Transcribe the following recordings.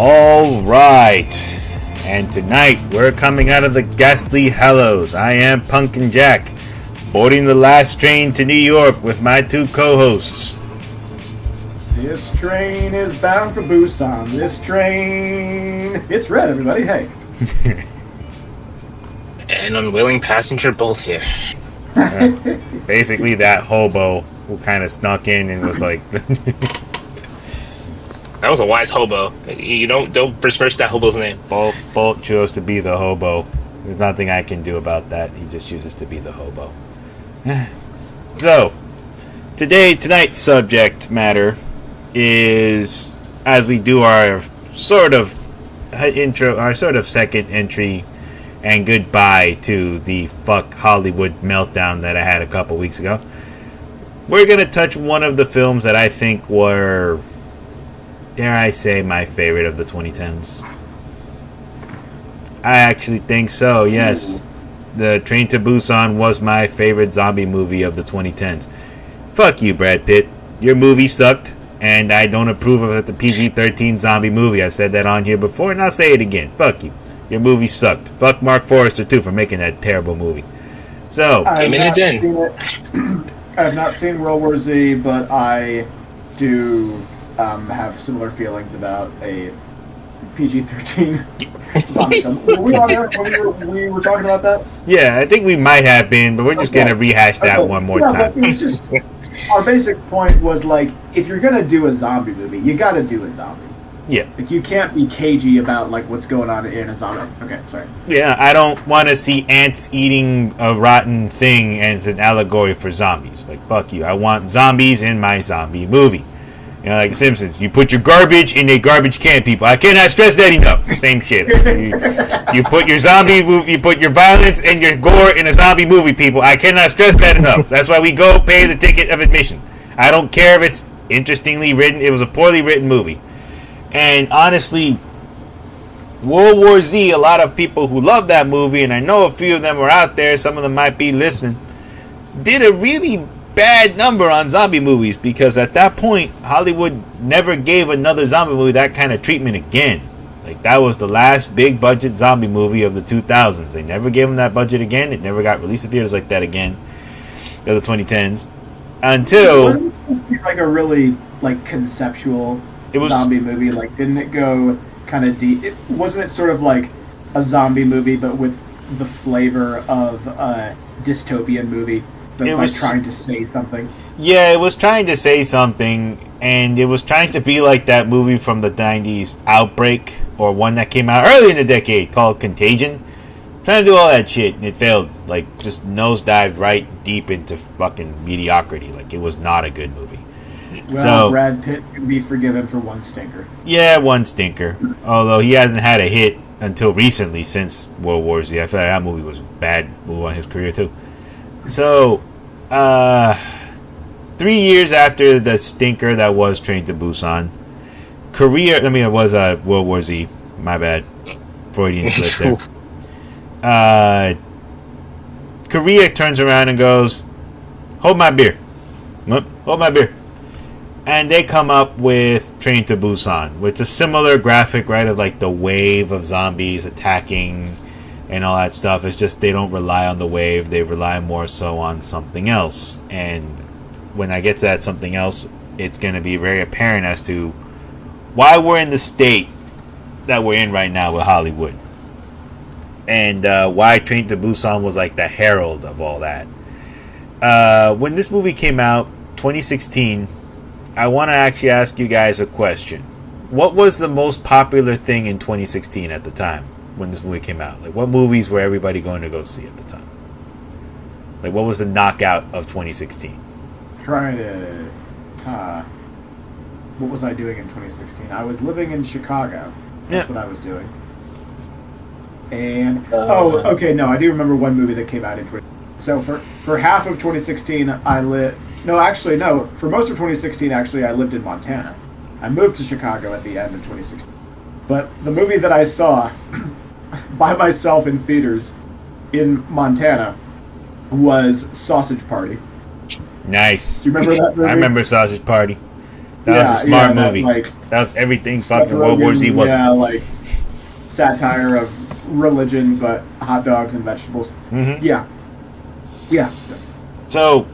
All right. And tonight we're coming out of the ghastly hallows. I am Pumpkin Jack, boarding the last train to New York with my two co-hosts. This train is bound for Busan. This train... It's red, everybody. Hey. An unwilling passenger both here. Basically that hobo who kind of snuck in and was like... That was a wise hobo. You don't besmirch that hobo's name. Bolt chose to be the hobo. There's nothing I can do about that. He just chooses to be the hobo. So, tonight's subject matter is, as we do our sort of intro, our sort of second entry and goodbye to the fuck Hollywood meltdown that I had a couple weeks ago, we're going to touch one of the films that I think were, dare I say, my favorite of the 2010s. I actually think so, yes. The Train to Busan was my favorite zombie movie of the 2010s. Fuck you, Brad Pitt. Your movie sucked, and I don't approve of the PG-13 zombie movie. I've said that on here before, and I'll say it again. Fuck you. Your movie sucked. Fuck Mark Forrester, too, for making that terrible movie. So, I have not seen World War Z, but I do have similar feelings about a PG-13 zombie film. Were we on air when we were talking about that? Yeah, I think we might have been, but we're just going to rehash that one more time. But it's just, our basic point was, like, if you're going to do a zombie movie, you got to do a zombie. Yeah. Like, you can't be cagey about, like, what's going on in a zombie. Okay, sorry. Yeah, I don't want to see ants eating a rotten thing as an allegory for zombies. Like, fuck you. I want zombies in my zombie movie. You know, like The Simpsons. You put your garbage in a garbage can, people. I cannot stress that enough. Same shit. You put your zombie movie, you put your violence and your gore in a zombie movie, people. I cannot stress that enough. That's why we go pay the ticket of admission. I don't care if it's interestingly written. It was a poorly written movie. And honestly, World War Z, a lot of people who love that movie, and I know a few of them are out there, some of them might be listening, did a really bad number on zombie movies, because at that point Hollywood never gave another zombie movie that kind of treatment again. Like, that was the last big budget zombie movie of the 2000s. They never gave them that budget again. It never got released in theaters like that again in the 2010s until Wasn't it supposed to be like a really, like, conceptual zombie movie? Like, didn't it go kind of deep? Wasn't it sort of like a zombie movie but with the flavor of a dystopian movie? It was trying to say something. Yeah, it was trying to say something, and it was trying to be like that movie from the 90s, Outbreak, or one that came out early in the decade called Contagion. Trying to do all that shit, and it failed. Like, just nosedived right deep into fucking mediocrity. Like, it was not a good movie. Well, Brad Pitt can be forgiven for one stinker. Yeah, one stinker. Although he hasn't had a hit until recently since World War Z. I feel like that movie was a bad move on his career, too. So, 3 years after the stinker that was Train to Busan, it was World War Z. My bad. Freudian slip there. Korea turns around and goes, hold my beer. Hold my beer. And they come up with Train to Busan, with a similar graphic, right, of like the wave of zombies attacking and all that stuff. It's just they don't rely on the wave. They rely more so on something else. And when I get to that something else, it's going to be very apparent as to why we're in the state that we're in right now with Hollywood. And why Train to Busan was like the herald of all that. When this movie came out, 2016, I want to actually ask you guys a question. What was the most popular thing in 2016 at the time? When this movie came out, like, what movies were everybody going to go see at the time? Like, what was the knockout of 2016? Trying to what was I doing in 2016? I was living in Chicago. That's what I was doing. And okay, no, I do remember one movie that came out in 2016. So for half of 2016 for most of 2016 actually I lived in Montana. I moved to Chicago at the end of 2016. But the movie that I saw by myself in theaters in Montana was Sausage Party. Nice. Do you remember that movie? I remember Sausage Party. That was a smart that movie. like That was everything Seth fucking World War Z Rogen, wasn't. yeah, like satire of religion, but hot dogs and vegetables. Mm-hmm. Yeah. So,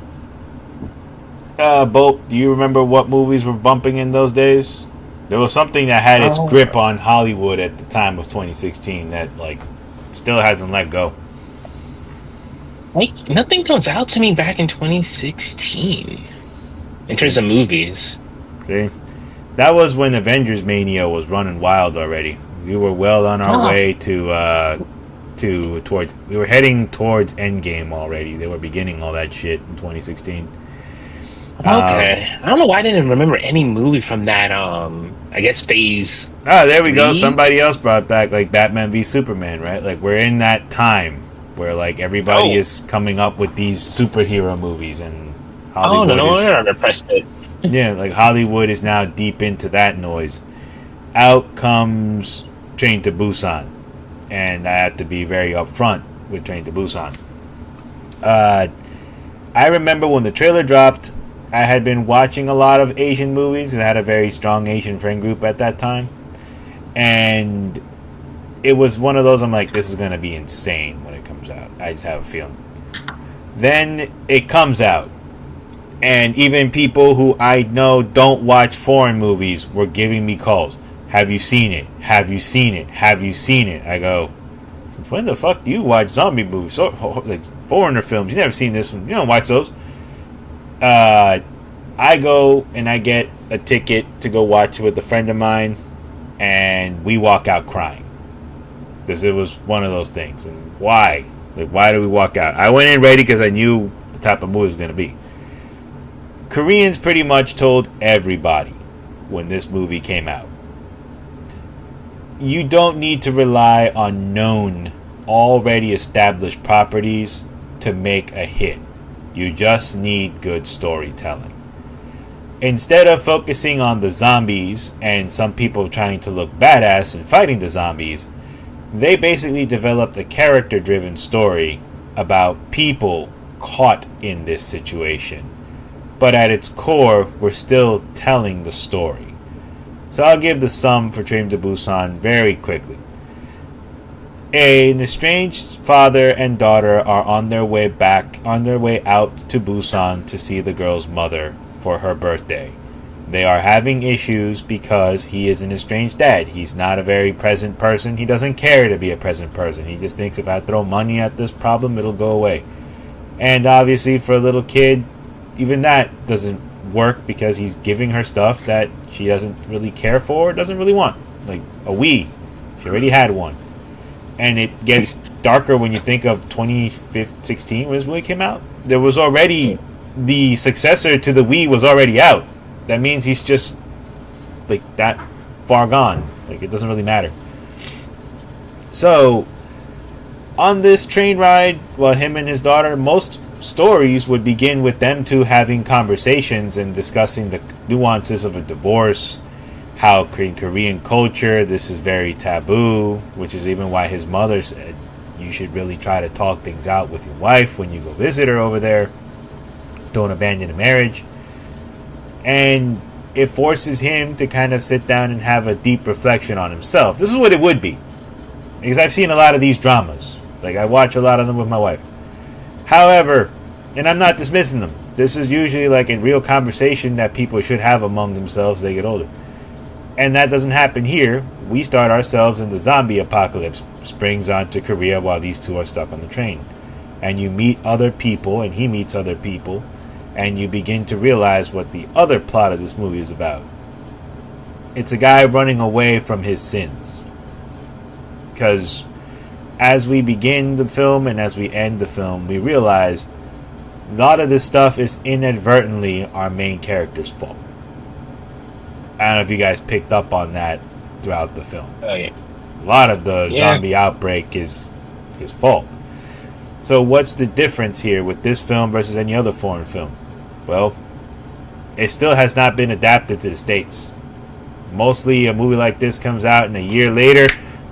Bolt, do you remember what movies were bumping in those days? There was something that had its Oh. grip on Hollywood at the time of 2016 that like still hasn't let go. Like nothing comes out to me back in 2016 in terms of movies. See? That was when Avengers Mania was running wild already. We were well on our Oh. way towards. We were heading towards Endgame already. They were beginning all that shit in 2016. Okay, I don't know why I didn't remember any movie from that. I guess phase. There we go. Three? Somebody else brought back like Batman v Superman, right? Like we're in that time where like everybody Oh. is coming up with these superhero movies and Oh Hollywood no, is, I pressed it. yeah, like Hollywood is now deep into that noise. Out comes Train to Busan, and I have to be very upfront with Train to Busan. I remember when the trailer dropped, I had been watching a lot of Asian movies, and I had a very strong Asian friend group at that time, and it was one of those. I'm like, this is gonna be insane when it comes out. I just have a feeling. Then it comes out. And even people who I know don't watch foreign movies were giving me calls. Have you seen it? Have you seen it? Have you seen it? I go, since when the fuck do you watch zombie movies? So, like foreigner films. You never seen this one. You don't watch those. I go and I get a ticket to go watch it with a friend of mine. And we walk out crying. Because it was one of those things. And why? Like, why do we walk out? I went in ready because I knew the type of movie it was going to be. Koreans pretty much told everybody when this movie came out, you don't need to rely on known, already established properties to make a hit. You just need good storytelling. Instead of focusing on the zombies and some people trying to look badass and fighting the zombies, they basically developed a character-driven story about people caught in this situation. But at its core, we're still telling the story. So I'll give the sum for Train to Busan very quickly. An estranged father and daughter are on their way out to Busan to see the girl's mother for her birthday. They are having issues because he is an estranged dad. He's not a very present person. He doesn't care to be a present person. He just thinks if I throw money at this problem, it'll go away. And obviously for a little kid, even that doesn't work because he's giving her stuff that she doesn't really care for or doesn't really want. Like a Wii. She already had one. And it gets darker when you think of 2016 when this movie came out. There was already the successor to the Wii was already out. That means he's just like that far gone. Like it doesn't really matter. So on this train ride, well, him and his daughter, most stories would begin with them two having conversations and discussing the nuances of a divorce, how in Korean culture this is very taboo, which is even why his mother said you should really try to talk things out with your wife when you go visit her over there. Don't abandon a marriage. And it forces him to kind of sit down and have a deep reflection on himself. This is what it would be. Because I've seen a lot of these dramas. Like I watch a lot of them with my wife. However, and I'm not dismissing them, this is usually like a real conversation that people should have among themselves as they get older. And that doesn't happen here. We start ourselves in the zombie apocalypse. Springs onto Korea while these two are stuck on the train. And you meet other people, and he meets other people, and you begin to realize what the other plot of this movie is about. It's a guy running away from his sins. Because as we begin the film and as we end the film, we realize a lot of this stuff is inadvertently our main character's fault. I don't know if you guys picked up on that throughout the film. Oh yeah. A lot of the zombie outbreak is his fault. So what's the difference here with this film versus any other foreign film? Well, it still has not been adapted to the States. Mostly a movie like this comes out and a year later,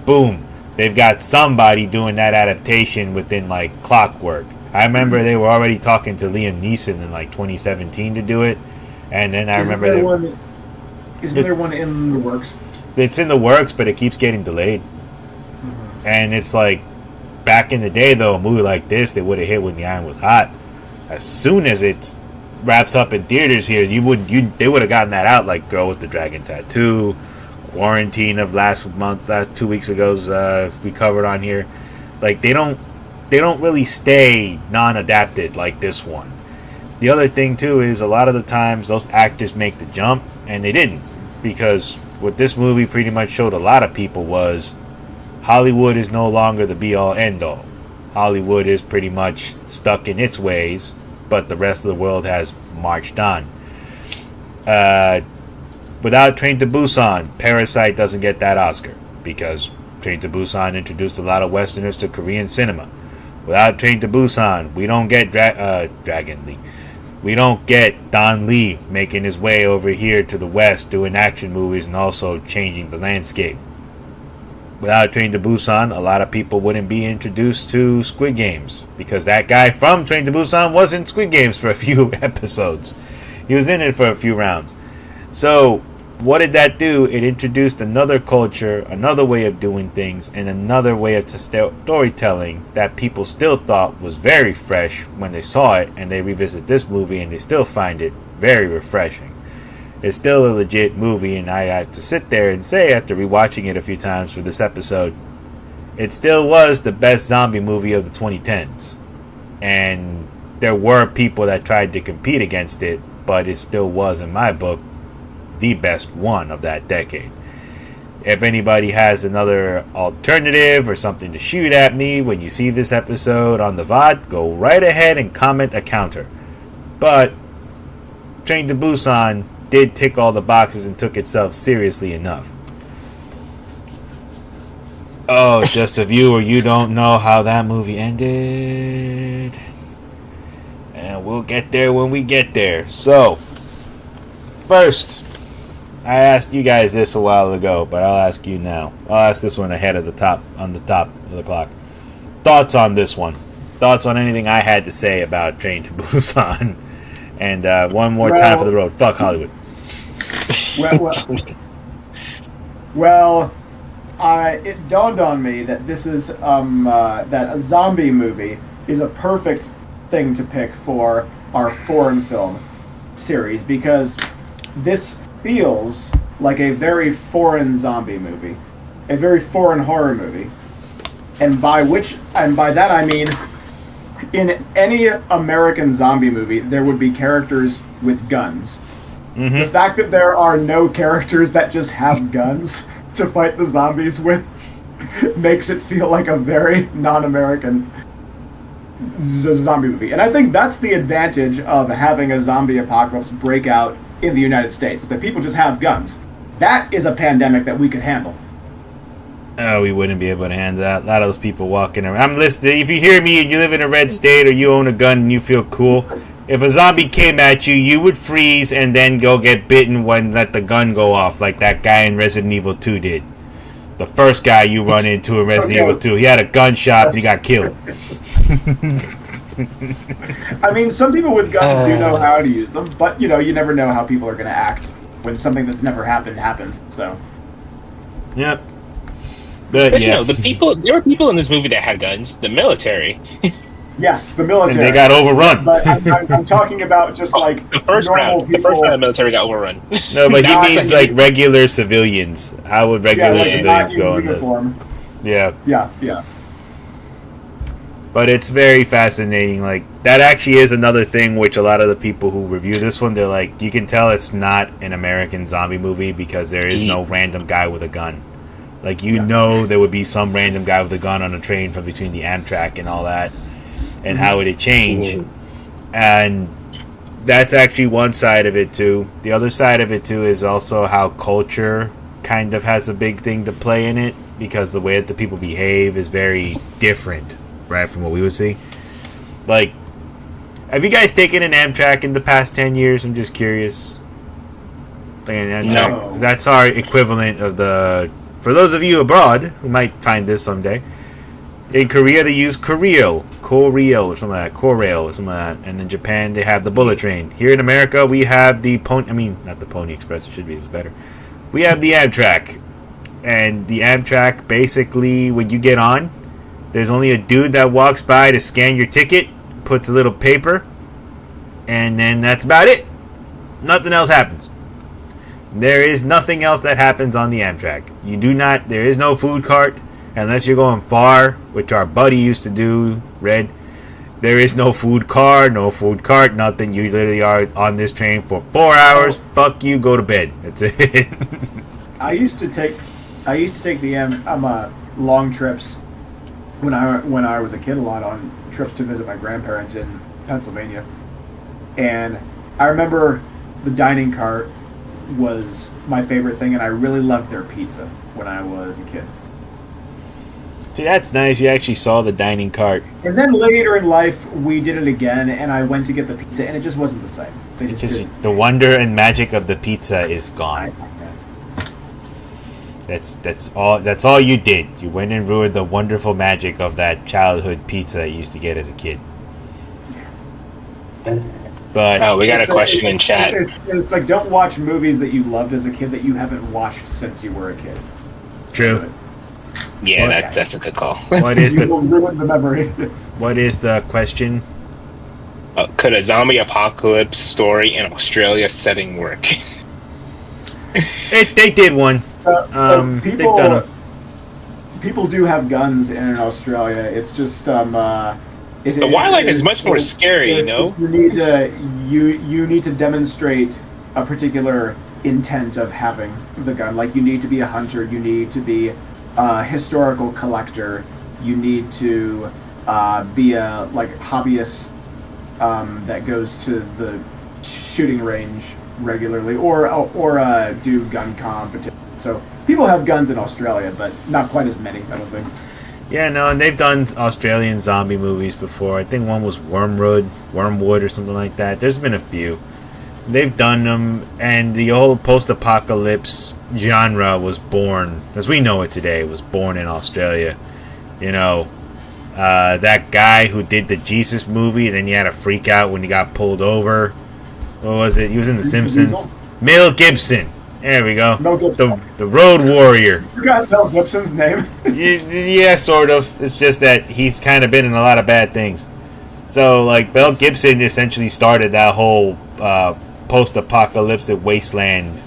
boom, they've got somebody doing that adaptation within like clockwork. I remember they were already talking to Liam Neeson in like 2017 to do it. And then I remember Isn't there one in the works? It's in the works, but it keeps getting delayed. And it's like, back in the day, though, a movie like this, they would have hit when the iron was hot. As soon as it wraps up in theaters here, they would have gotten that out, like Girl with the Dragon Tattoo, Quarantine of last 2 weeks ago's we covered on here. Like, they don't really stay non-adapted like this one. The other thing too is a lot of the times those actors make the jump, and they didn't, because what this movie pretty much showed a lot of people was Hollywood is no longer the be-all end-all. Hollywood is pretty much stuck in its ways, but the rest of the world has marched on. Without Train to Busan, Parasite doesn't get that Oscar, because Train to Busan introduced a lot of Westerners to Korean cinema. Without Train to Busan, we don't get Dragon Lee. We don't get Don Lee making his way over here to the West doing action movies and also changing the landscape. Without Train to Busan, a lot of people wouldn't be introduced to Squid Games, because that guy from Train to Busan was in Squid Games for a few episodes. He was in it for a few rounds. So, what did that do? It introduced another culture, another way of doing things, and another way of storytelling that people still thought was very fresh when they saw it, and they revisit this movie and they still find it very refreshing. It's still a legit movie, and I had to sit there and say, after rewatching it a few times for this episode, it still was the best zombie movie of the 2010s. And there were people that tried to compete against it, but it still was, in my book, the best one of that decade. If anybody has another alternative or something to shoot at me when you see this episode on the VOD, go right ahead and comment a counter. But Train to Busan did tick all the boxes and took itself seriously enough. Oh, just a viewer, you don't know how that movie ended. And we'll get there when we get there. So, first, I asked you guys this a while ago, but I'll ask you now. I'll ask this one ahead of the top, on the top of the clock. Thoughts on this one? Thoughts on anything I had to say about Train to Busan? And one more time for the road. Fuck Hollywood. It dawned on me that this is that a zombie movie is a perfect thing to pick for our foreign film series, because this feels like a very foreign zombie movie, a very foreign horror movie, and by that I mean, in any American zombie movie, there would be characters with guns. Mm-hmm. The fact that there are no characters that just have guns to fight the zombies with makes it feel like a very non-American zombie movie. And I think that's the advantage of having a zombie apocalypse break out in the United States, is that people just have guns. That is a pandemic that we could handle. Oh, we wouldn't be able to handle that. A lot of those people walking around. I'm listening. If you hear me and you live in a red state or you own a gun and you feel cool, if a zombie came at you, you would freeze and then go get bitten when let the gun go off, like that guy in Resident Evil 2 did. The first guy you run into in Resident Evil 2, he had a gun shot and he got killed. I mean, some people with guns do know how to use them, but, you never know how people are going to act when something that's never happened happens, so. Yep. But yeah. There were people in this movie that had guns. The military. Yes, the military. And they got overrun. But I'm talking about just like the first round. The first round, the military got overrun. No, but he means like regular civilians. How would regular civilians go in this? Yeah. But it's very fascinating. Like, that actually is another thing which a lot of the people who review this one, they're like, you can tell it's not an American zombie movie because there is no random guy with a gun. Like, know there would be some random guy with a gun on a train from between the Amtrak and all that. And how would it change? And that's actually one side of it, too. The other side of it, too, is also how culture kind of has a big thing to play in it, because the way that the people behave is very different, right, from what we would see. Like, have you guys taken an Amtrak in the past 10 years? I'm just curious. Like an Amtrak. No. That's our equivalent of the... For those of you abroad who might find this someday, In Korea, they use Koreel or something like that. Koreel or something like that. And in Japan, they have the bullet train. Here in America, we have the pony. I mean, not the Pony Express. It should be. It was better. We have the Amtrak. And the Amtrak, basically, when you get on, there's only a dude that walks by to scan your ticket, puts a little paper, and then that's about it. Nothing else happens. There is nothing else that happens on the Amtrak. There is no food cart, unless you're going far, which our buddy used to do, Red. There is no food car, no food cart, nothing. You literally are on this train for 4 hours. Fuck you, go to bed. That's it. I used to take the long trips when I was a kid a lot on trips to visit my grandparents in Pennsylvania, and I remember the dining cart was my favorite thing, and I really loved their pizza when I was a kid. See, that's nice. You actually saw the dining cart. And then later in life, we did it again, and I went to get the pizza, and it just wasn't the same. The wonder and magic of the pizza is gone. That's all you did. You went and ruined the wonderful magic of that childhood pizza you used to get as a kid. But we got a question in chat. It's like, don't watch movies that you loved as a kid that you haven't watched since you were a kid. True. Yeah, that's a good call. What is will ruin the memory. What is the question? Could a zombie apocalypse story in Australia setting work? They did one. People do have guns in Australia. It's just the wildlife is much more scary, you know. You need to demonstrate a particular intent of having the gun. Like, you need to be a hunter. You need to be a historical collector. You need to be a hobbyist that goes to the shooting range regularly, or do gun competition. So people have guns in Australia, but not quite as many, I don't think. Yeah, no, and they've done Australian zombie movies before. I think one was Wormwood or something like that. There's been a few. They've done them, and the whole post-apocalypse genre was born, as we know it today, was born in Australia. You know, that guy who did the Jesus movie, then he had a freak out when he got pulled over. What was it? He was in The Simpsons. Mel Gibson. There we go. Mel Gibson. The Road Warrior. You forgot Mel Gibson's name. Yeah, sort of. It's just that he's kind of been in a lot of bad things. So, like, Mel Gibson essentially started that whole post-apocalyptic wasteland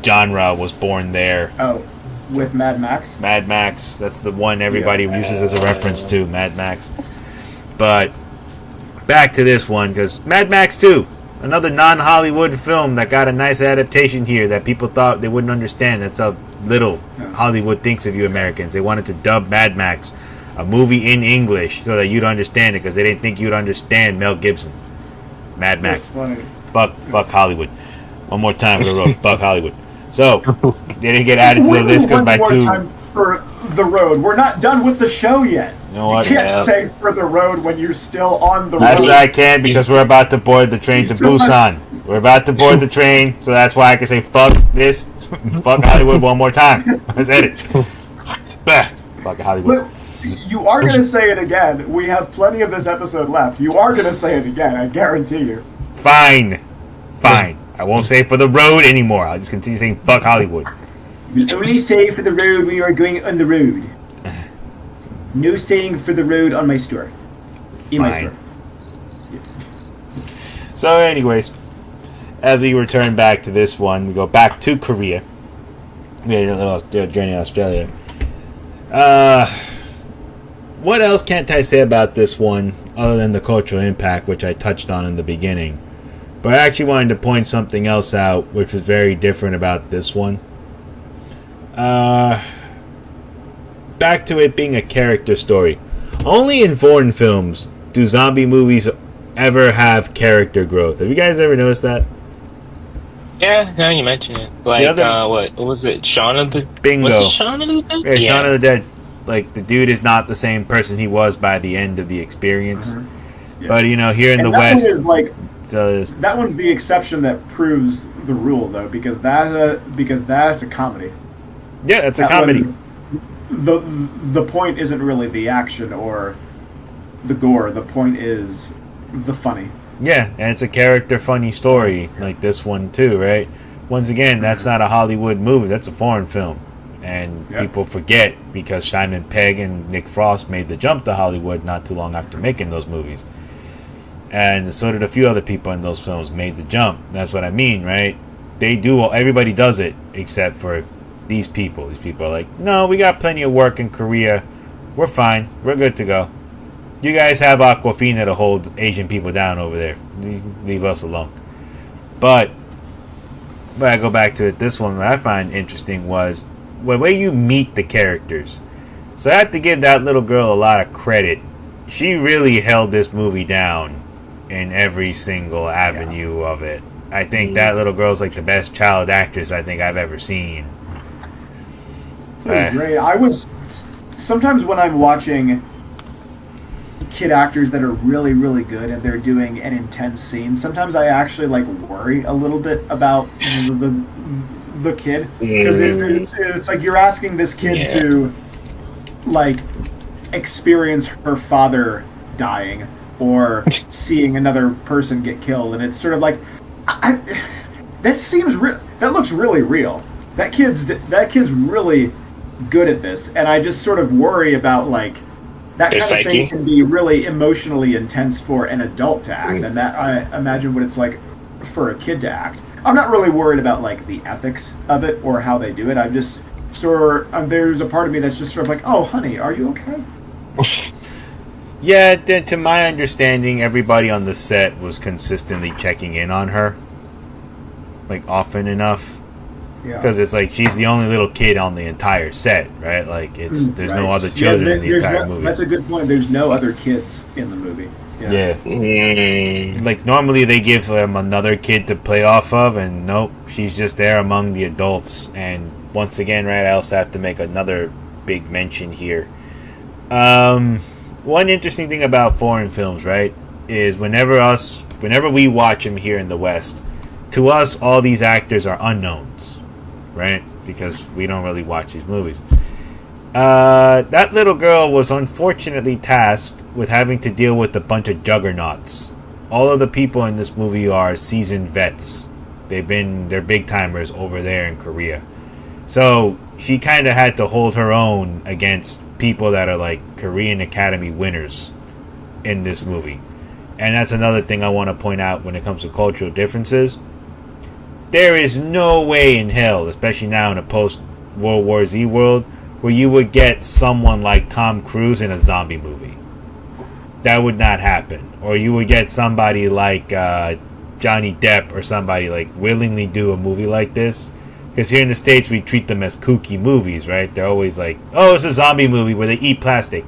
genre was born there. Oh, with Mad Max? Mad Max. That's the one everybody uses as a reference to, Mad Max. But back to this one, because Mad Max 2. Another non-Hollywood film that got a nice adaptation here that people thought they wouldn't understand. That's how little Hollywood thinks of you Americans. They wanted to dub Mad Max, a movie in English, so that you'd understand it, because they didn't think you'd understand Mel Gibson. Mad Max. Fuck Hollywood. One more time for the road. Fuck Hollywood. So, they didn't get added to the list because by two... One more time for the road. We're not done with the show yet. You know what? You can't say for the road when you're still on the road. That's why I can, because we're about to board the train to Busan. We're about to board the train, so that's why I can say fuck this, fuck Hollywood one more time. I said it. Fuck Hollywood. You are going to say it again. We have plenty of this episode left. You are going to say it again, I guarantee you. Fine. I won't say for the road anymore. I'll just continue saying fuck Hollywood. We only say for the road when you are going on the road. No saying for the road on my store. In my store. So, anyways, as we return back to this one, we go back to Korea. We had a little journey in Australia. What else can't I say about this one other than the cultural impact, which I touched on in the beginning? But I actually wanted to point something else out, which was very different about this one. Back to it being a character story. Only in foreign films do zombie movies ever have character growth. Have you guys ever noticed that? Yeah, now you mention it. Like, what was it? Shaun of the... Bingo. Was it Shaun of the Dead? Yeah, Shaun of the Dead. Like, the dude is not the same person he was by the end of the experience. Mm-hmm. Yeah. But, you know, here in the West... that one's the exception that proves the rule, though, because that's a comedy. Yeah, it's a comedy. the point isn't really the action or the gore. The point is the funny. Yeah, and it's a character funny story like this one too, right? Once again, that's not a Hollywood movie. That's a foreign film. And people forget because Simon Pegg and Nick Frost made the jump to Hollywood not too long after making those movies. And so did a few other people in those films made the jump. That's what I mean, right? Everybody does it except for these people. These people are like, no, we got plenty of work in Korea. We're fine. We're good to go. You guys have Aquafina to hold Asian people down over there. Leave us alone. But I go back to it. This one, what I find interesting was the way you meet the characters. So I have to give that little girl a lot of credit. She really held this movie down in every single avenue of it. I think that little girl's like the best child actress I think I've ever seen. Great. Sometimes when I'm watching kid actors that are really, really good and they're doing an intense scene, sometimes I actually like worry a little bit about the kid, because it's like you're asking this kid to like experience her father dying or seeing another person get killed, and it's sort of like that looks really real. That kid's really good at this, and I just sort of worry about like that kind of thing can be really emotionally intense for an adult to act, and that I imagine what it's like for a kid to act. I'm not really worried about like the ethics of it or how they do it. I'm just there's a part of me that's just sort of like, oh, honey, are you okay? Yeah, to my understanding, everybody on the set was consistently checking in on her, like often enough. Yeah. Because it's like she's the only little kid on the entire set, right? Like there's no other children in the entire movie. That's a good point. There's no other kids in the movie. Yeah. Like normally they give them another kid to play off of, and nope, she's just there among the adults. And once again, right, I also have to make another big mention here. One interesting thing about foreign films, right, is whenever we watch them here in the West, to us all these actors are unknowns, right? Because we don't really watch these movies. That little girl was unfortunately tasked with having to deal with a bunch of juggernauts. All of the people in this movie are seasoned vets. They're big timers over there in Korea. So she kind of had to hold her own against people that are like Korean Academy winners in this movie. And that's another thing I want to point out when it comes to cultural differences. There is no way in hell, especially now in a post-World War Z world, where you would get someone like Tom Cruise in a zombie movie. That would not happen. Or you would get somebody like Johnny Depp or somebody like willingly do a movie like this. Because here in the States, we treat them as kooky movies, right? They're always like, oh, it's a zombie movie where they eat plastic.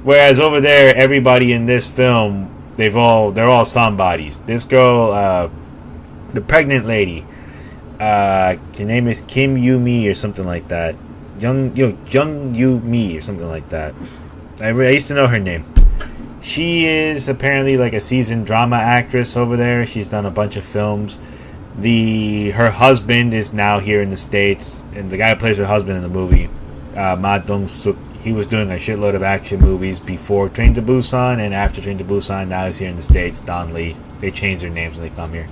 Whereas over there, everybody in this film, they're all somebodies. This girl, the pregnant lady, her name is Kim Yu-mi or something like that. Jung Yu-mi or something like that. I used to know her name. She is apparently like a seasoned drama actress over there. She's done a bunch of films. Her husband is now here in the States, and the guy who plays her husband in the movie, Ma Dong-suk, he was doing a shitload of action movies before Train to Busan, and after Train to Busan, now he's here in the States. Don Lee. They change their names when they come here.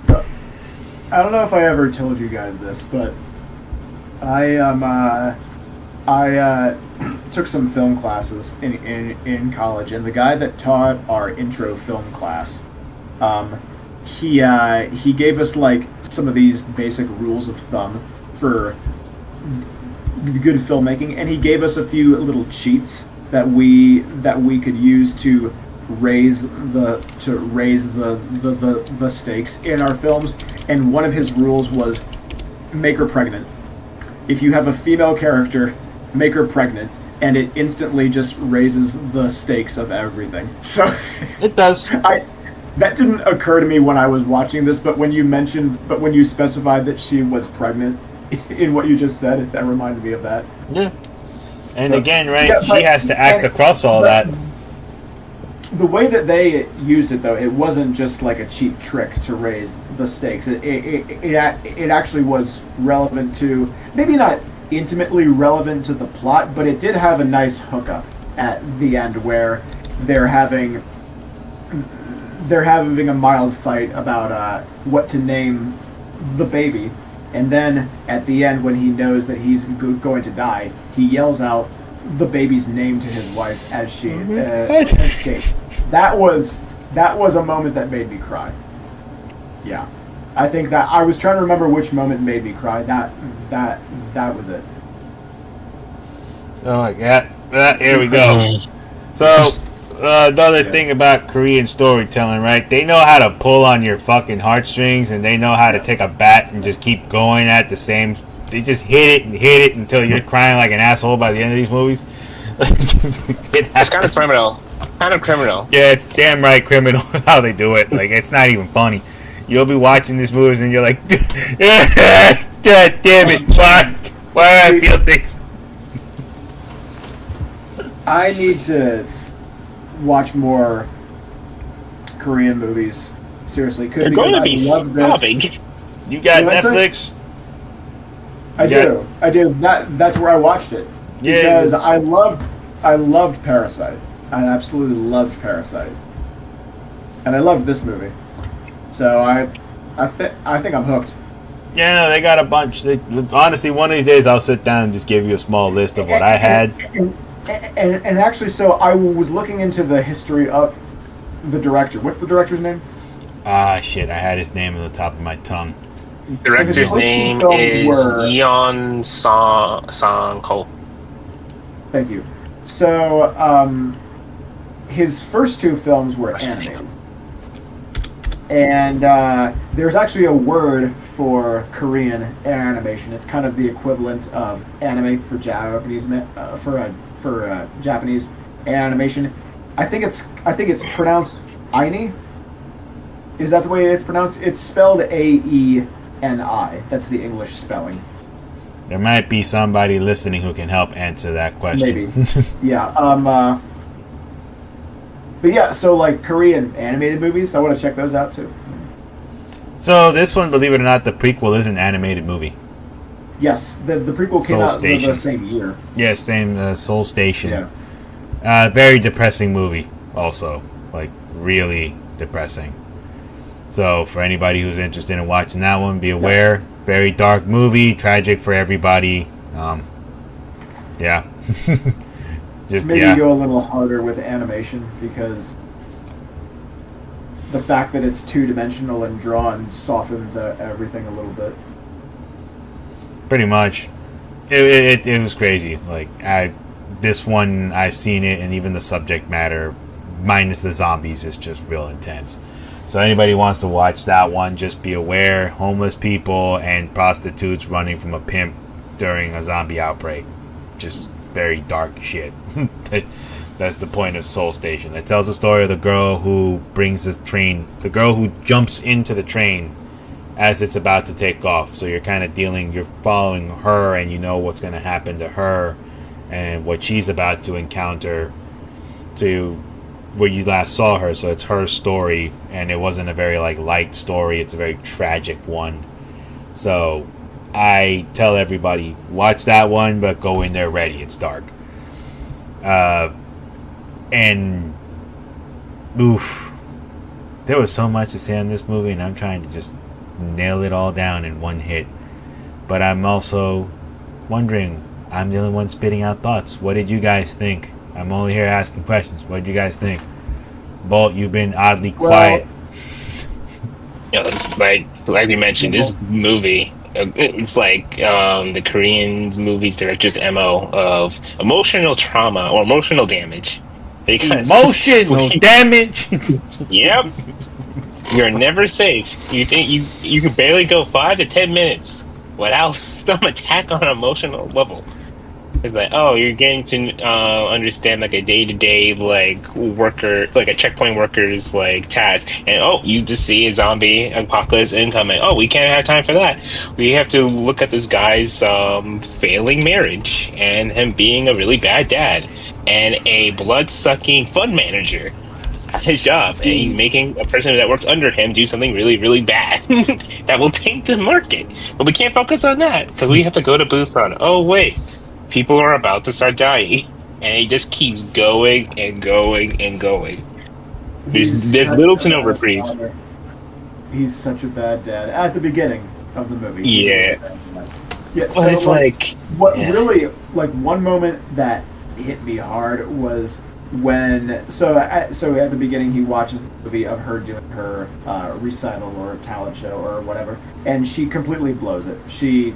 I don't know if I ever told you guys this, but I took some film classes in college, and the guy that taught our intro film class, he gave us like some of these basic rules of thumb for good filmmaking, and he gave us a few little cheats that we could use to raise the stakes in our films. And one of his rules was make her pregnant. If you have a female character, make her pregnant, and it instantly just raises the stakes of everything. So it does. That didn't occur to me when I was watching this, but when you specified that she was pregnant in what you just said, that reminded me of that. Yeah. And so, again, right, she has to act across all that. The way that they used it, though, it wasn't just like a cheap trick to raise the stakes. It actually was relevant to, maybe not intimately relevant to the plot, but it did have a nice hookup at the end where they're having a mild fight about what to name the baby, and then at the end when he knows that he's going to die, he yells out the baby's name to his wife as she escapes. That was a moment that made me cry. Yeah, I think that I was trying to remember which moment made me cry. That was it. Oh my god! Here we go. So another thing about Korean storytelling, right? They know how to pull on your fucking heartstrings, and they know how to take a bat and just keep going at the same. They just hit it until you're crying like an asshole by the end of these movies. It's kind of criminal. Yeah, it's damn right criminal how they do it. Like, it's not even funny. You'll be watching these movies and you're like, God damn it, why do I feel things? I need to watch more Korean movies. Seriously, They're going to be stopping. You got Netflix? I do. That's where I watched it because I loved Parasite. I absolutely loved Parasite, and I loved this movie. So I think I'm hooked. Yeah, no, they got a bunch. Honestly, one of these days I'll sit down and just give you a small list of what I had. And actually, so I was looking into the history of the director. What's the director's name? Shit, I had his name on the top of my tongue. Director's name is Yeon Sang-ho. Thank you. So, his first two films were animated. And there's actually a word for Korean animation. It's kind of the equivalent of anime for Japanese for Japanese animation. I think it's pronounced Aini. Is that the way it's pronounced? It's spelled Aeni. That's the English spelling. There might be somebody listening who can help answer that question. Maybe. Yeah. But yeah, so like Korean animated movies, I want to check those out too. So this one, believe it or not, the prequel is an animated movie. Yes, the prequel came out the same year. Yeah, same Seoul Station. Yeah. Very depressing movie, also. Like, really depressing. So, for anybody who's interested in watching that one, be aware. Yeah. Very dark movie, tragic for everybody. Yeah. Just maybe go a little harder with animation because the fact that it's two-dimensional and drawn softens everything a little bit. Pretty much. It was crazy. Like, this one, I've seen it, and even the subject matter, minus the zombies, is just real intense. So anybody wants to watch that one, just be aware. Homeless people and prostitutes running from a pimp during a zombie outbreak. Just very dark shit. That's the point of Seoul Station. It tells the story of the girl who brings the train, the girl who jumps into the train as it's about to take off. So you're kind of you're following her, and you know what's going to happen to her and what she's about to encounter to where you last saw her. So it's her story, and it wasn't a very light story. It's a very tragic one. So I tell everybody, watch that one, but go in there ready. It's dark. And oof, there was so much to say on this movie, and I'm trying to just nail it all down in one hit. But I'm also wondering, I'm the only one spitting out thoughts. What did you guys think? I'm only here asking questions. What did you guys think? Bolt, you've been oddly quiet. Yeah, it's like we mentioned, this movie, it's like the Korean movies director's MO of emotional trauma or emotional damage. Emotional damage? Yep. You're never safe. You think you can barely go 5 to 10 minutes without some attack on an emotional level. It's like, oh, you're getting to understand like a day-to-day worker, like a checkpoint worker's task, and oh, you just see a zombie apocalypse incoming. Oh, we can't have time for that. We have to look at this guy's failing marriage and him being a really bad dad and a blood-sucking fund manager. at his job, and he's making a person that works under him do something really, really bad that will tank the market. But we can't focus on that because we have to go to Busan. Oh wait, people are about to start dying, and he just keeps going and going and going. There's little to no reprieve. He's such a bad dad at the beginning of the movie. Yeah. Yeah. But So it's like what yeah. really one moment that hit me hard was when at the beginning he watches the movie of her doing her recital or talent show or whatever, and she completely blows it. She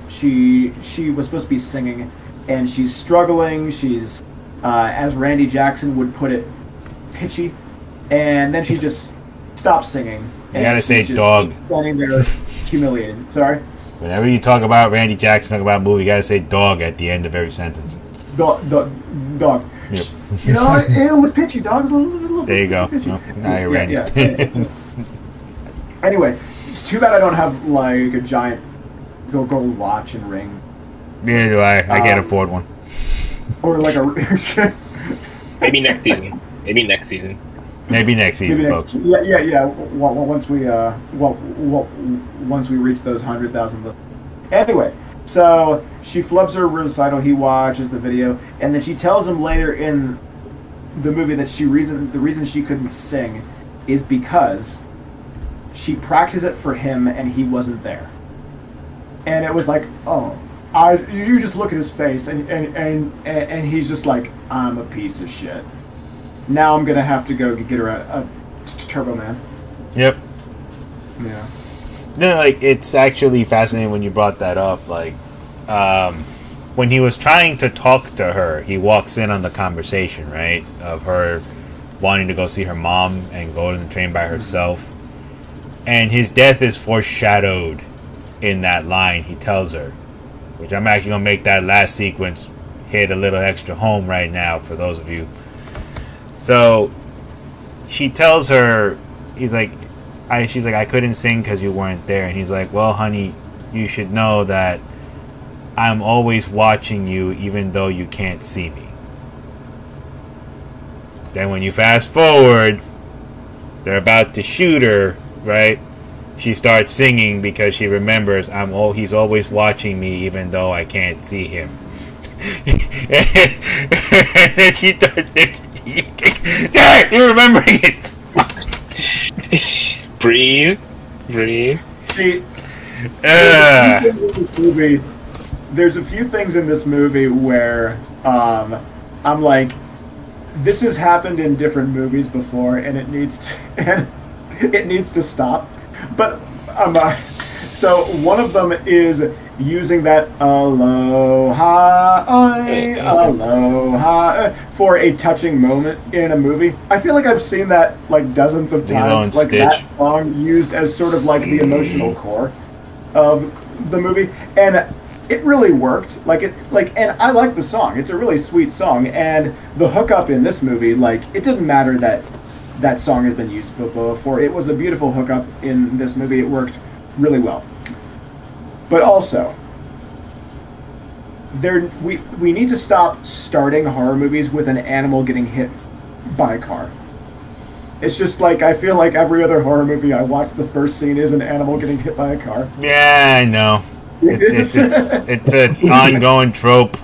was supposed to be singing, and she's struggling. She's as Randy Jackson would put it, pitchy, and then she just stops singing. You gotta say dog. Standing there, humiliated. Sorry. Whenever you talk about Randy Jackson, talk about a movie, you gotta say dog at the end of every sentence. Dog. Yep. You know, it was pitchy. Dog's a little There you go. pitchy. No, now you're Randy. Yeah. Anyway, it's too bad I don't have like a giant gold watch and ring. Neither do I. I can't afford one. Or like a. Maybe next season. Maybe next season. Maybe next season, folks. Yeah. Once we reach those 100,000. Anyway, so she flubs her recital. He watches the video, and then she tells him later in the movie that the reason she couldn't sing is because she practiced it for him and he wasn't there. And it was like, oh, you just look at his face and he's just like, I'm a piece of shit. Now I'm gonna have to go get her a Turbo Man. Yep. Yeah. No, like, it's actually fascinating when you brought that up. Like, when he was trying to talk to her, he walks in on the conversation, right? Of her wanting to go see her mom and go to the train by herself. And his death is foreshadowed in that line he tells her. Which I'm actually going to make that last sequence hit a little extra home right now for those of you. So, she tells her, she's like, I couldn't sing because you weren't there. And he's like, well, honey, you should know that I'm always watching you even though you can't see me. Then when you fast forward, they're about to shoot her, right? She starts singing because she remembers he's always watching me even though I can't see him. And then she starts singing. You're remembering it. Breathe. See, there's a few things in this movie where I'm like, this has happened in different movies before, and it needs to stop. But so one of them is using that aloha for a touching moment in a movie. I feel like I've seen that like dozens of times, like Stitch. that song used as sort of like the emotional core of the movie, and it really worked. And I like the song. It's a really sweet song, and the hookup in this movie, like, it didn't matter that that song has been used before. It was a beautiful hookup in this movie. It worked really well. But also, we need to stop starting horror movies with an animal getting hit by a car. It's just like, I feel like every other horror movie I watch, the first scene is an animal getting hit by a car. Yeah, I know. It's an ongoing trope.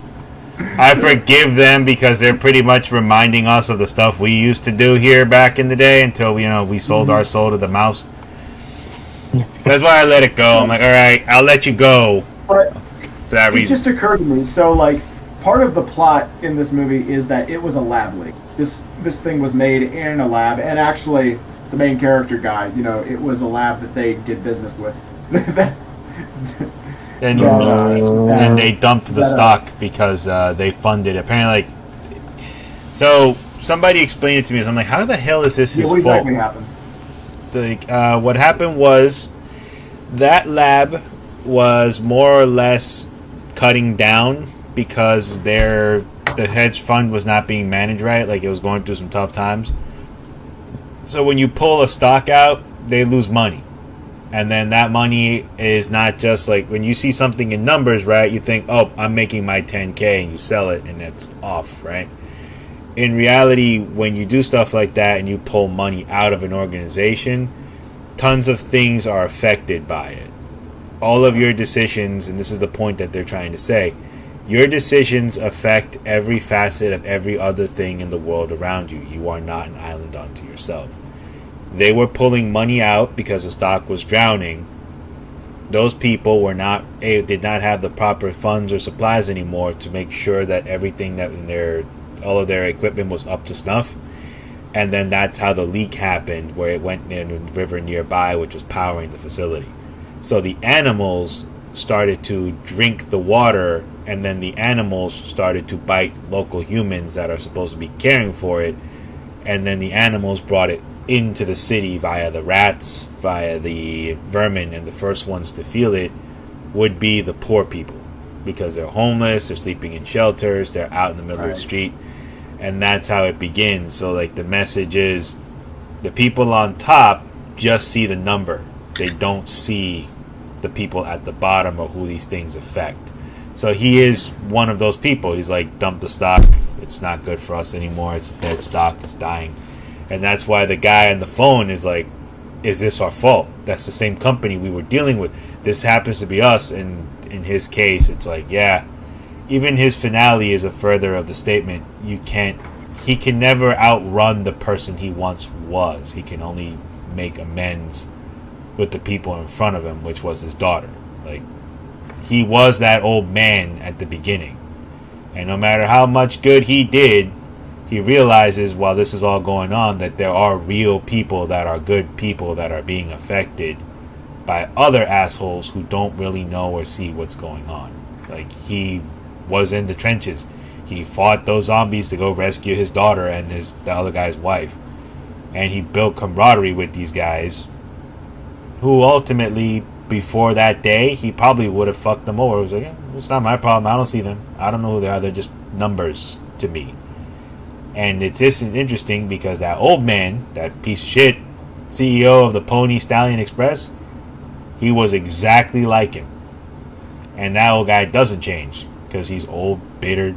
I forgive them because they're pretty much reminding us of the stuff we used to do here back in the day until we sold our soul to the mouse. That's why I let it go. I'm like, all right, I'll let you go. But for that reason. It just occurred to me. So, like, part of the plot in this movie is that it was a lab leak. This thing was made in a lab, and actually, the main character guy, it was a lab that they did business with. And they dumped the stock because they funded it. Apparently, so somebody explained it to me. So I'm like, how the hell is this his what fault? exactly happened? What happened was that lab was more or less cutting down because the hedge fund was not being managed right. Like, it was going through some tough times. So when you pull a stock out, they lose money. And then that money is not just like, when you see something in numbers, right, you think, oh, I'm making my $10K, and you sell it, and it's off, right? in reality, when you do stuff like that and you pull money out of an organization, tons of things are affected by it. All of your decisions, and this is the point that they're trying to say, your decisions affect every facet of every other thing in the world around you. You are not an island unto yourself. They were pulling money out because the stock was drowning. Those people did not have the proper funds or supplies anymore to make sure that everything that all of their equipment was up to snuff. And then that's how the leak happened, where it went in a river nearby, which was powering the facility. So the animals started to drink the water, and then the animals started to bite local humans that are supposed to be caring for it, and then the animals brought it into the city via the rats, via the vermin, and the first ones to feel it would be the poor people, because they're homeless, they're sleeping in shelters, they're out in the middle of the street, and that's how it begins. So like the message is, the people on top just see the number, they don't see the people at the bottom or who these things affect. So he is one of those people. He's like, dump the stock, it's not good for us anymore, it's dead stock, it's dying. And that's why the guy on the phone is like, is this our fault? That's the same company we were dealing with, this happens to be us. And in his case, it's like, yeah, even his finale is a further of the statement. He can never outrun the person he once was. He can only make amends with the people in front of him, which was his daughter. Like, he was that old man at the beginning, and no matter how much good he did, he realizes while this is all going on that there are real people that are good people that are being affected by other assholes who don't really know or see what's going on. Like, he was in the trenches, he fought those zombies to go rescue his daughter and the other guy's wife, and he built camaraderie with these guys who ultimately, before that day, he probably would have fucked them over. He was like, yeah, it's not my problem, I don't see them, I don't know who they are, they're just numbers to me. And it's just interesting because that old man, that piece of shit CEO of the Pony Stallion Express, he was exactly like him. And that old guy doesn't change because he's old, bitter.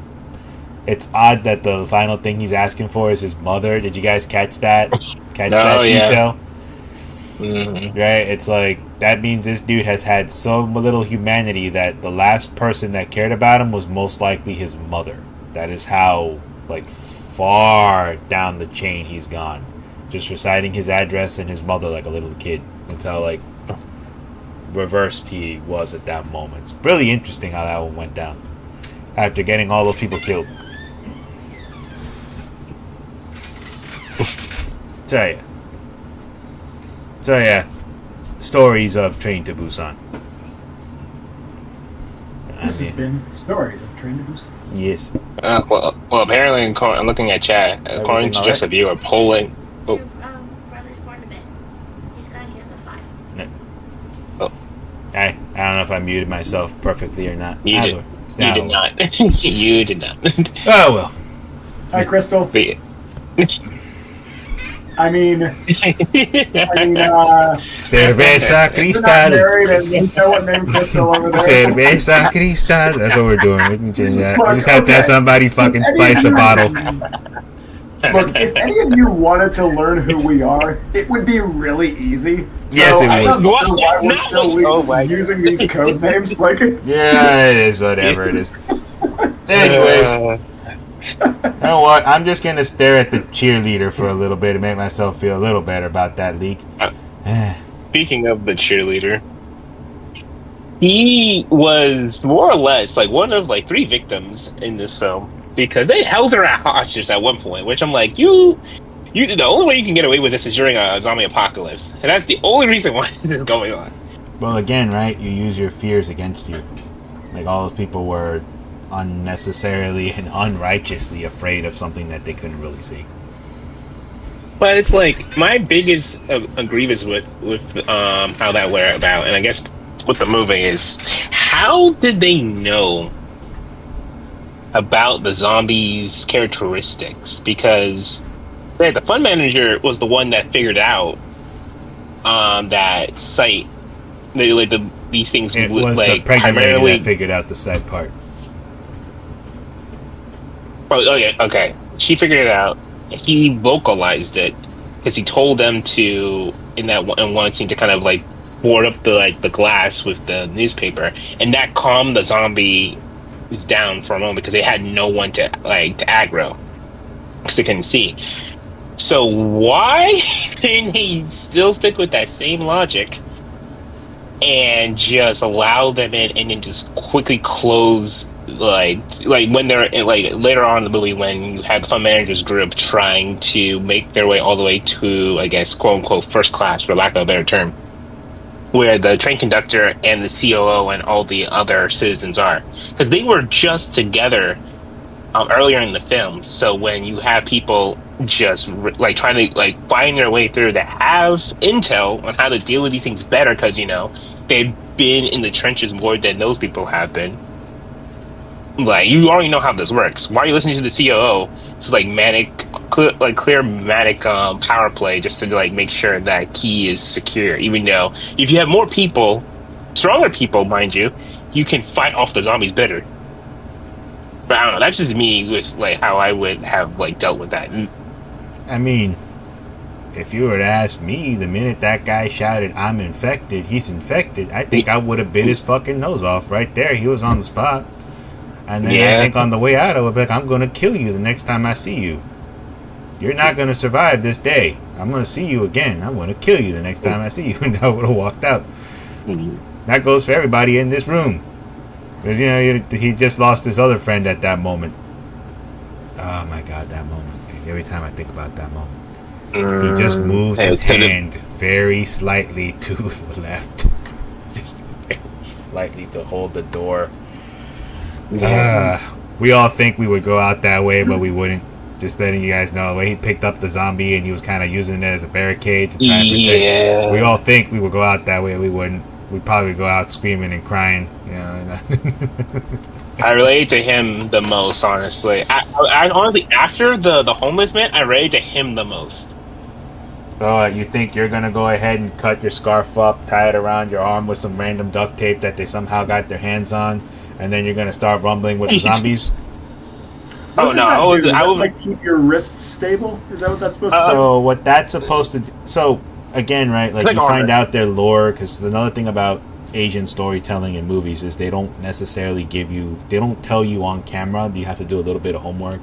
It's odd that the final thing he's asking for is his mother. Did you guys catch that? That detail? Mm-hmm. Right? It's like, that means this dude has had so little humanity that the last person that cared about him was most likely his mother. That is how, like, far down the chain he's gone. Just reciting his address and his mother like a little kid. That's how, like, reversed he was at that moment. It's really interesting how that one went down after getting all those people killed. So yeah, stories of Train to Busan. This has been Stories of Train to Busan. Yes. Well, apparently, I'm looking at chat. According to just a viewer, Poland. Oh. Your brother's born a bit. He's got to get the 5. No. Oh. I don't know if I muted myself perfectly or not. You did not. You did not. Oh well. Hi, Crystal. Yeah. I mean, Cerveza You're not Cristal. married and you know what name Crystal over there. Cerveza Cristal. That's what we're doing. We can change that. We just have to have somebody fucking spice the bottle. Look, if any of you wanted to learn who we are, it would be really easy. Yes, it I'm would. not sure why we're still using these code names. Like, Yeah, it is whatever it is. Anyways, you know what? I'm just gonna stare at the cheerleader for a little bit and make myself feel a little better about that leak. Speaking of the cheerleader, he was more or less like one of like 3 victims in this film because they held her hostage at one point, which I'm like, you. The only way you can get away with this is during a zombie apocalypse, and that's the only reason why this is going on. Well, again, right? You use your fears against you. Like, all those people were unnecessarily and unrighteously afraid of something that they couldn't really see. But it's like my biggest grievance with how that went about, and I guess with the movie is how did they know about the zombies' characteristics? Because the fund manager was the one that figured out that site. These things It was like the pregnant lady primarily that figured out the side part. Oh yeah, okay. She figured it out. He vocalized it because he told them to in one scene to kind of like board up the glass with the newspaper, and that calmed the zombie is down for a moment because they had no one to aggro because they couldn't see. So why didn't he still stick with that same logic and just allow them in and then just quickly close like when they're like later on in the movie when you have the fund managers group trying to make their way all the way to, I guess, quote unquote first class, for lack of a better term, where the train conductor and the COO and all the other citizens are, because they were just together earlier in the film. So when you have people just like trying to like find their way through that have intel on how to deal with these things better, because they've been in the trenches more than those people have been. Like, you already know how this works. Why are you listening to the COO? It's like clear manic power play just to like make sure that key is secure. Even though if you have more people, stronger people, mind you, you can fight off the zombies better. But I don't know. That's just me with like how I would have like dealt with that. I mean, if you were to ask me, the minute that guy shouted, "I'm infected," he's infected, I think I would have bit his fucking nose off right there. He was on the spot. And then I think on the way out, I would be like, I'm going to kill you the next time I see you. You're not going to survive this day. I'm going to see you again. I'm going to kill you the next time I see you. And I would have walked out. That goes for everybody in this room. Because, he just lost his other friend at that moment. Oh, my God, that moment. Every time I think about that moment. He just moved his hand very slightly to the left. Just very slightly to hold the door. We all think we would go out that way, but we wouldn't. Just letting you guys know, the way he picked up the zombie and he was kind of using it as a barricade to try and protect. We all think we would go out that way. We wouldn't. We'd probably go out screaming and crying. I relate to him the most, honestly. I honestly, after the homeless man, I relate to him the most. So you think you're gonna go ahead and cut your scarf up, tie it around your arm with some random duct tape that they somehow got their hands on, and then you're gonna start rumbling with the zombies? Oh no! I would like keep your wrists stable. Is that what that's supposed to do? So what that's supposed to do? So again, right? Like you find out their lore, because another thing about Asian storytelling in movies is they don't necessarily they don't tell you on camera. You have to do a little bit of homework.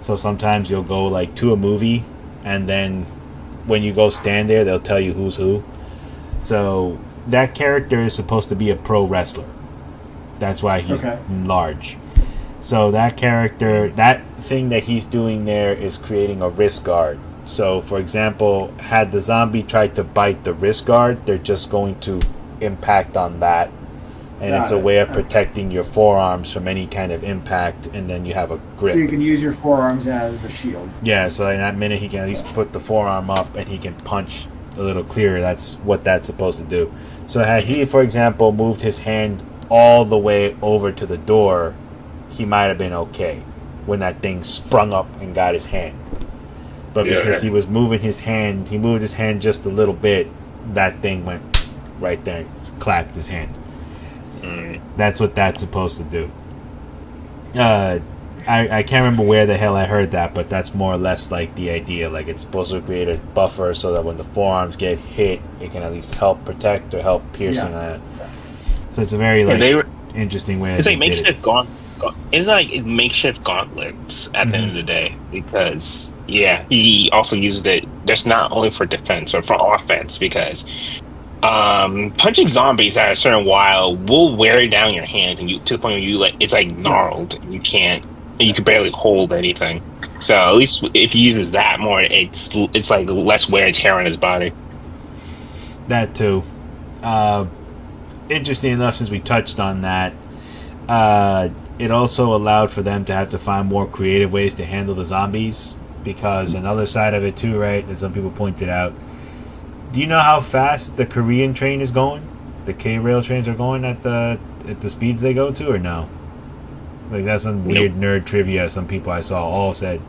So sometimes you'll go like to a movie, and then when you go stand there, they'll tell you who's who. So that character is supposed to be a pro wrestler. That's why he's large. So that character, that thing that he's doing there is creating a wrist guard. So, for example, had the zombie tried to bite the wrist guard, they're just going to impact on that. And it's a way of protecting your forearms from any kind of impact, and then you have a grip. So you can use your forearms as a shield. Yeah, so in that minute he can at least put the forearm up and he can punch a little clearer. That's what that's supposed to do. So had he, for example, moved his hand all the way over to the door, he might have been okay when that thing sprung up and got his hand. But because he was moving his hand, he moved his hand just a little bit, that thing went right there and clapped his hand. That's what that's supposed to do. I can't remember where the hell I heard that, but that's more or less like the idea. Like it's supposed to create a buffer so that when the forearms get hit, it can at least help protect or help piercing on it. So it's a very interesting way. It's like makeshift gauntlets. It's like makeshift gauntlets at the end of the day, because he also uses it just not only for defense but for offense, because punching zombies at a certain while will wear down your hand, and to the point where it's like gnarled. You can barely hold anything. So at least if he uses that more, it's like less wear and tear on his body. That too. Interesting enough, since we touched on that, it also allowed for them to have to find more creative ways to handle the zombies, because another side of it too, right, as some people pointed out, do you know how fast the Korean train is going? The K-rail trains are going at the speeds they go to, or no? Like that's some weird nerd trivia some people I saw all said.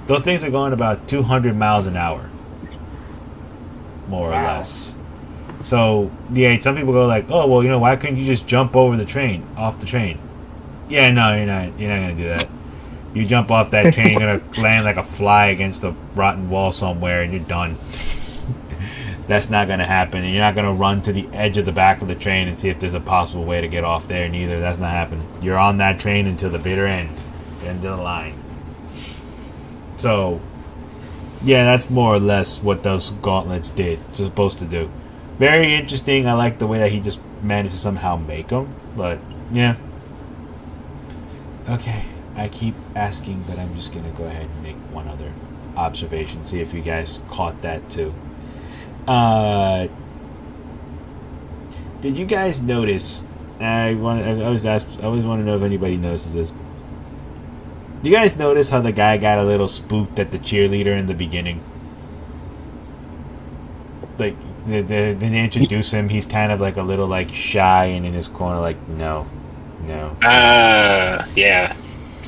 Those things are going about 200 miles an hour. More or less. So, some people go like, oh, well, why couldn't you just jump over off the train? Yeah, no, you're not going to do that. You jump off that train, you're gonna land like a fly against a rotten wall somewhere, and you're done. That's not gonna happen, and you're not gonna run to the edge of the back of the train and see if there's a possible way to get off there. Neither. That's not happening. You're on that train until the bitter end, the end of the line. So, yeah, that's more or less what those gauntlets did. Supposed to do. Very interesting. I like the way that he just managed to somehow make them, but yeah. Okay. I keep asking, but I'm just going to go ahead and make one other observation. See if you guys caught that too. Did you guys notice? I always want to know if anybody notices this. Do you guys notice how the guy got a little spooked at the cheerleader in the beginning? Like, they introduce him. He's kind of like a little like shy and in his corner, like no. Yeah.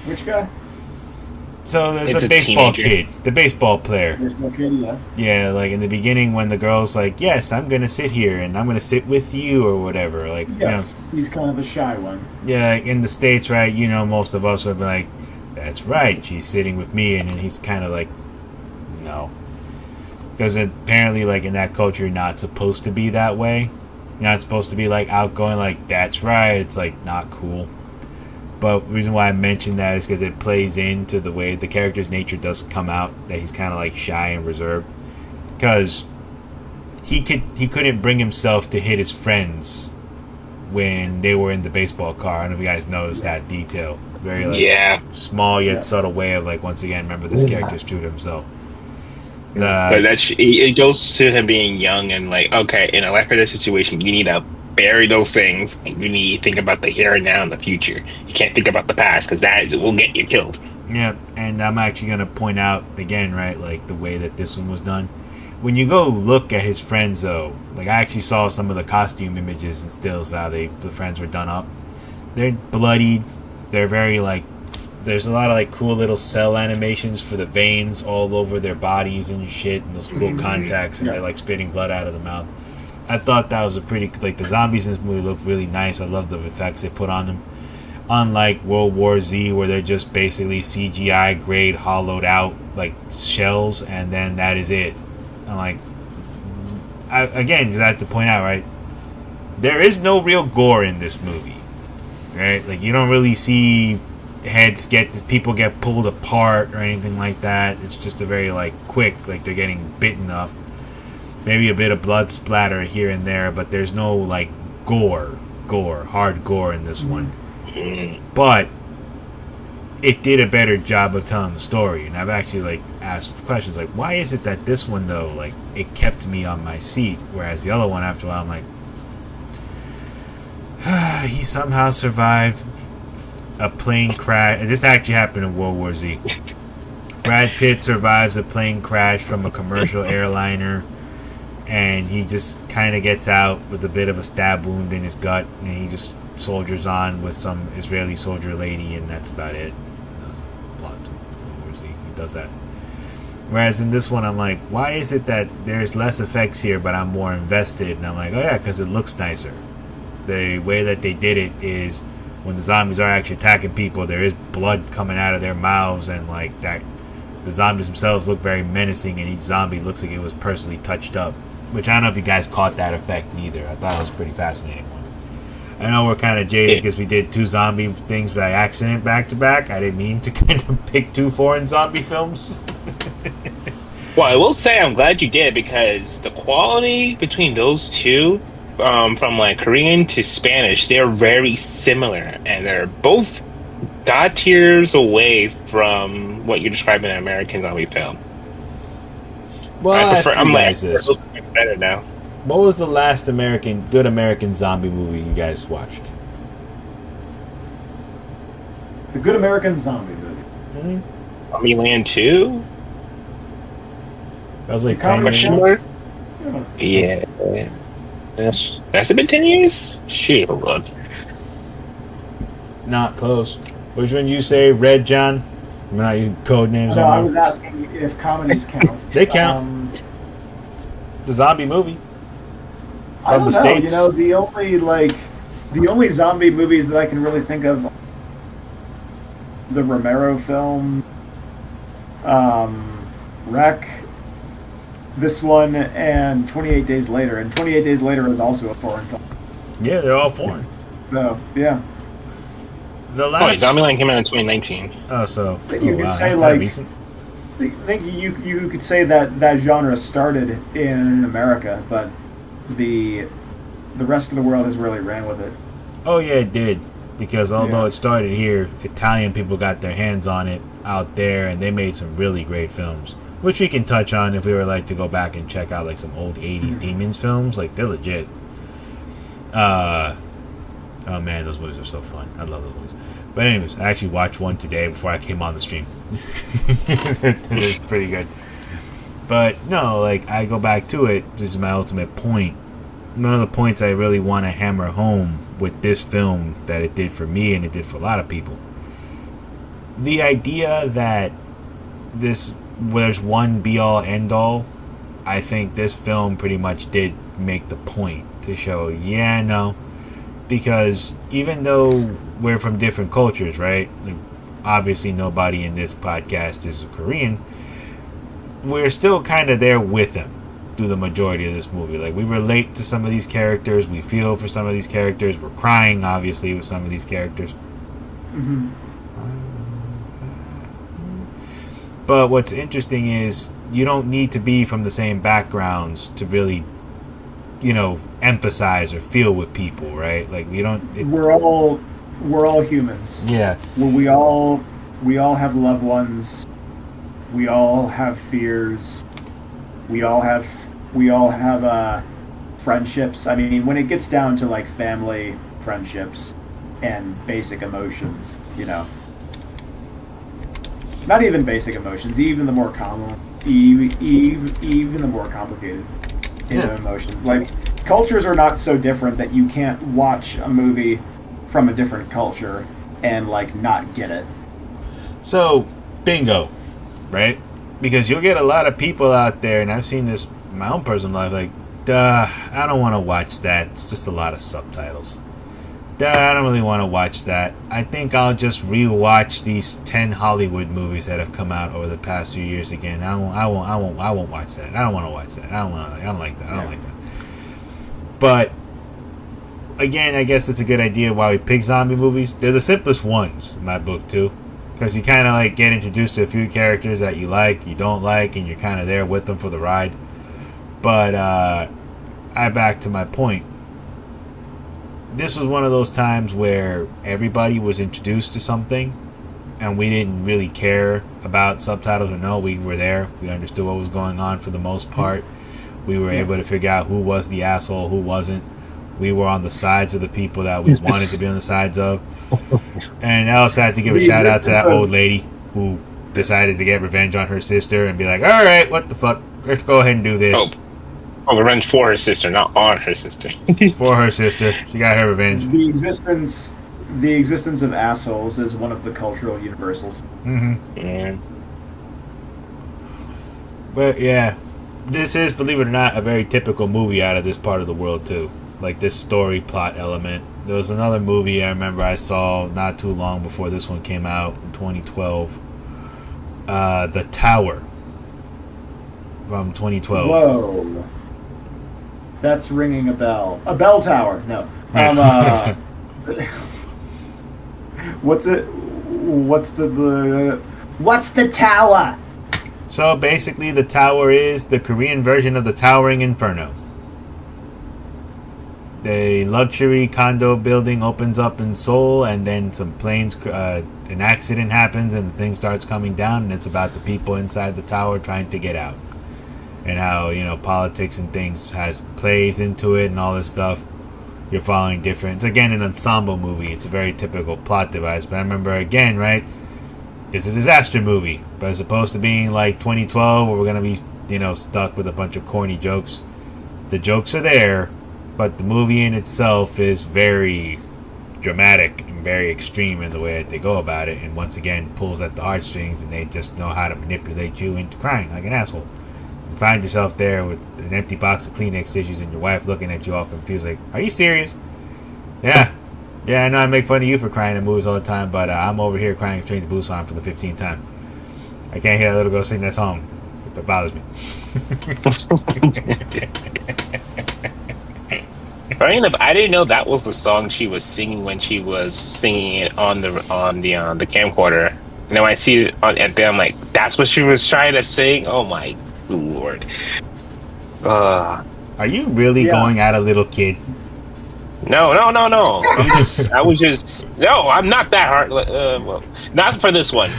Which guy? So there's It's a a baseball teenager. kid, the baseball player. Baseball kid, yeah. Yeah, like in the beginning when the girl's like, "Yes, I'm gonna sit here and I'm gonna sit with you" or whatever. Like, Yes, he's kind of the shy one. yeah, like in the States, right? You know, most of us would be like, "That's right, she's sitting with me," and then he's kind of like, "No," because apparently, like in that culture, you're not supposed to be that way. You're not supposed to be like outgoing, like "That's right." It's like not cool. But the reason why I mentioned that is because it plays into the way the character's nature does come out, that he's kind of like shy and reserved. Because he couldn't bring himself to hit his friends when they were in the baseball car. I don't know if you guys noticed that detail. Very like small yet subtle way of like, once again, remember this character's true to himself. But it goes to him being young and like, okay, in a life-or-death situation, you need to bury those things and you need to think about the here and now and the future. You can't think about the past because that will get you killed. Yeah, and I'm actually going to point out again, right, like the way that this one was done. When you go look at his friends, though, like I actually saw some of the costume images and stills of how the friends were done up. They're bloodied. They're very like, there's a lot of like cool little cell animations for the veins all over their bodies and shit, and those cool contacts, and they're like spitting blood out of the mouth. I thought that was a pretty, like the zombies in this movie look really nice. I love the effects they put on them. Unlike World War Z, where they're just basically CGI grade hollowed out like shells, and then that is it. I'm like, again, just have to point out, right? There is no real gore in this movie, right? Like you don't really see people get pulled apart or anything like that. It's just a very like quick, like they're getting bitten up. Maybe a bit of blood splatter here and there, but there's no like hard gore in this one. But it did a better job of telling the story, and I've actually like asked questions like, why is it that this one though, like it kept me on my seat, whereas the other one after a while I'm like, he somehow survived a plane crash. This actually happened in World War Z. Brad Pitt survives a plane crash from a commercial airliner, and he just kind of gets out with a bit of a stab wound in his gut, and he just soldiers on with some Israeli soldier lady, and that's about it. That's the plot to World War Z. He does that. Whereas in this one, I'm like, why is it that there's less effects here, but I'm more invested? And I'm like, oh yeah, because it looks nicer. The way that they did it is when the zombies are actually attacking people, there is blood coming out of their mouths, and like that, the zombies themselves look very menacing, and each zombie looks like it was personally touched up. Which I don't know if you guys caught that effect neither. I thought it was a pretty fascinating one. I know we're kind of jaded because we did two zombie things by accident back to back. I didn't mean to kind of pick two foreign zombie films. Well, I will say I'm glad you did, because the quality between those two, from like Korean to Spanish, they're very similar, and they're both dot tiers away from what you're describing in an American zombie film. Well, I'm like, it's better now. What was the last good American zombie movie you guys watched? The Good American Zombie movie. Mm-hmm. Zombieland 2? That was like 10 The years Question ago. mark? Yeah. Has it been 10 years? Shit, hold on. Not close. Which one you say, Red John? We're not using code names. No, I on was asking if comedies count. They count. The zombie movie. I don't the know. States. You know, the only zombie movies that I can really think of the Romero film, Wreck, this one, and 28 Days Later. And 28 Days Later is also a foreign film. Yeah, they're all foreign. So, yeah. The Oh, wait, last. Zombieland came out in 2019. Oh, so You could say, that's like- recent. I think you could say that genre started in America, but the rest of the world has really ran with it. Oh yeah, it did. Because although Yeah. it started here, Italian people got their hands on it out there, and they made some really great films, which we can touch on if we were like to go back and check out like some old '80s Demons films. Like they're legit. Oh man, those movies are so fun. I love those movies. But anyways, I actually watched one today before I came on the stream. It's pretty good. But no, like I go back to it, which is my ultimate point. One of the points I really want to hammer home with this film that it did for me and it did for a lot of people. The idea that there's one be all end all, I think this film pretty much did make the point to show, yeah, no. Because even though we're from different cultures, right? Like, obviously nobody in this podcast is a Korean. We're still kind of there with them through the majority of this movie. Like, we relate to some of these characters. We feel for some of these characters. We're crying, obviously, with some of these characters. Mm-hmm. But what's interesting is you don't need to be from the same backgrounds to really, empathize or feel with people, right? Like, we don't... We're all humans. Yeah. We all have loved ones. We all have fears. We all have friendships. I mean, when it gets down to like family friendships and basic emotions, not even basic emotions, even the more common, even the more complicated emotions. Like, cultures are not so different that you can't watch a movie from a different culture and like not get it. So, bingo, right? Because you'll get a lot of people out there, and I've seen this in my own personal life, like, duh, I don't want to watch that. It's just a lot of subtitles. Duh, I don't really want to watch that. I think I'll just rewatch these 10 Hollywood movies that have come out over the past few years again. I won't watch that. I don't want to watch that. I don't like that. I don't like that. But again, I guess it's a good idea why we pick zombie movies. They're the simplest ones in my book too, because you kind of like get introduced to a few characters that you like, you don't like, and you're kind of there with them for the ride. But I back to my point. This was one of those times where everybody was introduced to something, and we didn't really care about subtitles or no. We were there. We understood what was going on for the most part. We were able to figure out who was the asshole, who wasn't. We were on the sides of the people that we wanted to be on the sides of. And I also had to give a shout out to that old lady who decided to get revenge on her sister and be like, all right, what the fuck? Let's go ahead and do this. Oh, revenge for her sister, not on her sister. For her sister. She got her revenge. The existence of assholes is one of the cultural universals. Mm-hmm. Yeah. But yeah, this is, believe it or not, a very typical movie out of this part of the world too. Like this story plot element. There was another movie I remember I saw not too long before this one came out in 2012. The Tower. From 2012. Whoa. That's ringing a bell. A bell tower. No. What's it? What's the tower? So basically, the Tower is the Korean version of the Towering Inferno. The luxury condo building opens up in Seoul, and then some planes, an accident happens, and the thing starts coming down, and it's about the people inside the tower trying to get out, and how politics and things plays into it, and all this stuff. You're following different. It's again an ensemble movie. It's a very typical plot device. But I remember again, right? It's a disaster movie, but as opposed to being like 2012, where we're gonna be, stuck with a bunch of corny jokes. The jokes are there, but the movie in itself is very dramatic and very extreme in the way that they go about it, and once again pulls at the heartstrings, and they just know how to manipulate you into crying like an asshole. You find yourself there with an empty box of Kleenex tissues and your wife looking at you all confused, like, "Are you serious?" Yeah. Yeah, I know I make fun of you for crying in movies all the time, but I'm over here crying Train to Busan for the 15th time. I can't hear that little girl sing that song. That bothers me. Funny enough, I didn't know that was the song she was singing when she was singing it on the camcorder. And then when I see it at them, I'm like, that's what she was trying to sing. Oh my lord! Are you really going at a little kid? No. I was just no. I'm not that hard. Well, not for this one.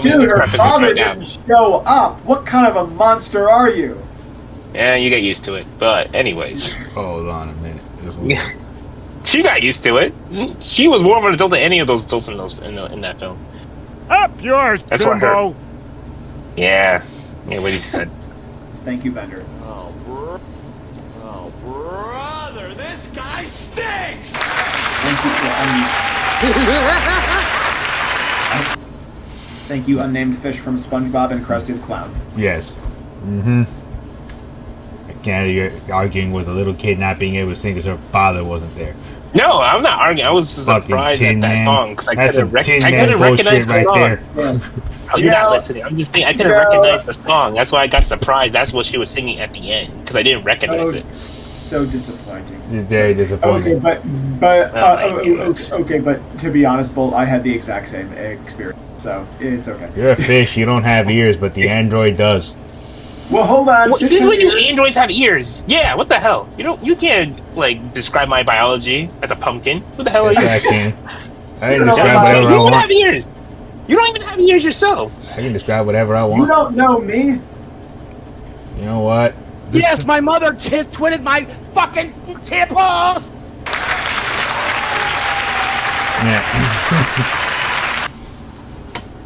Dude, her father didn't show up. What kind of a monster are you? Yeah, you get used to it. But anyways, hold on a minute. She got used to it. She was more of an adult than any of those adults in that film. Up yours, That's Bimbo. Yeah, what he said. Thank you, Bender. Oh, brother, this guy stinks. Thank you, thank you, unnamed fish from SpongeBob and Krusty the Clown. Yes. Mm-hmm. You're arguing with a little kid not being able to sing because her father wasn't there. No, I'm not arguing. I was surprised at that song because I couldn't recognize the song. There. Yes. Oh, you're not listening. I'm just thinking I couldn't recognize the song. That's why I got surprised. That's what she was singing at the end because I didn't recognize it. So disappointing. It's very disappointing. Okay, but to be honest, Bolt, I had the exact same experience, so it's okay. You're a fish. You don't have ears, but the android does. Well, hold on. Since when do androids have ears? Yeah, what the hell? You can't describe my biology as a pumpkin. What the hell are you? I can. I can describe whatever I want. You don't have ears. You don't even have ears yourself. I can describe whatever I want. You don't know me. You know what? Yes, my mother twitted my fucking temples.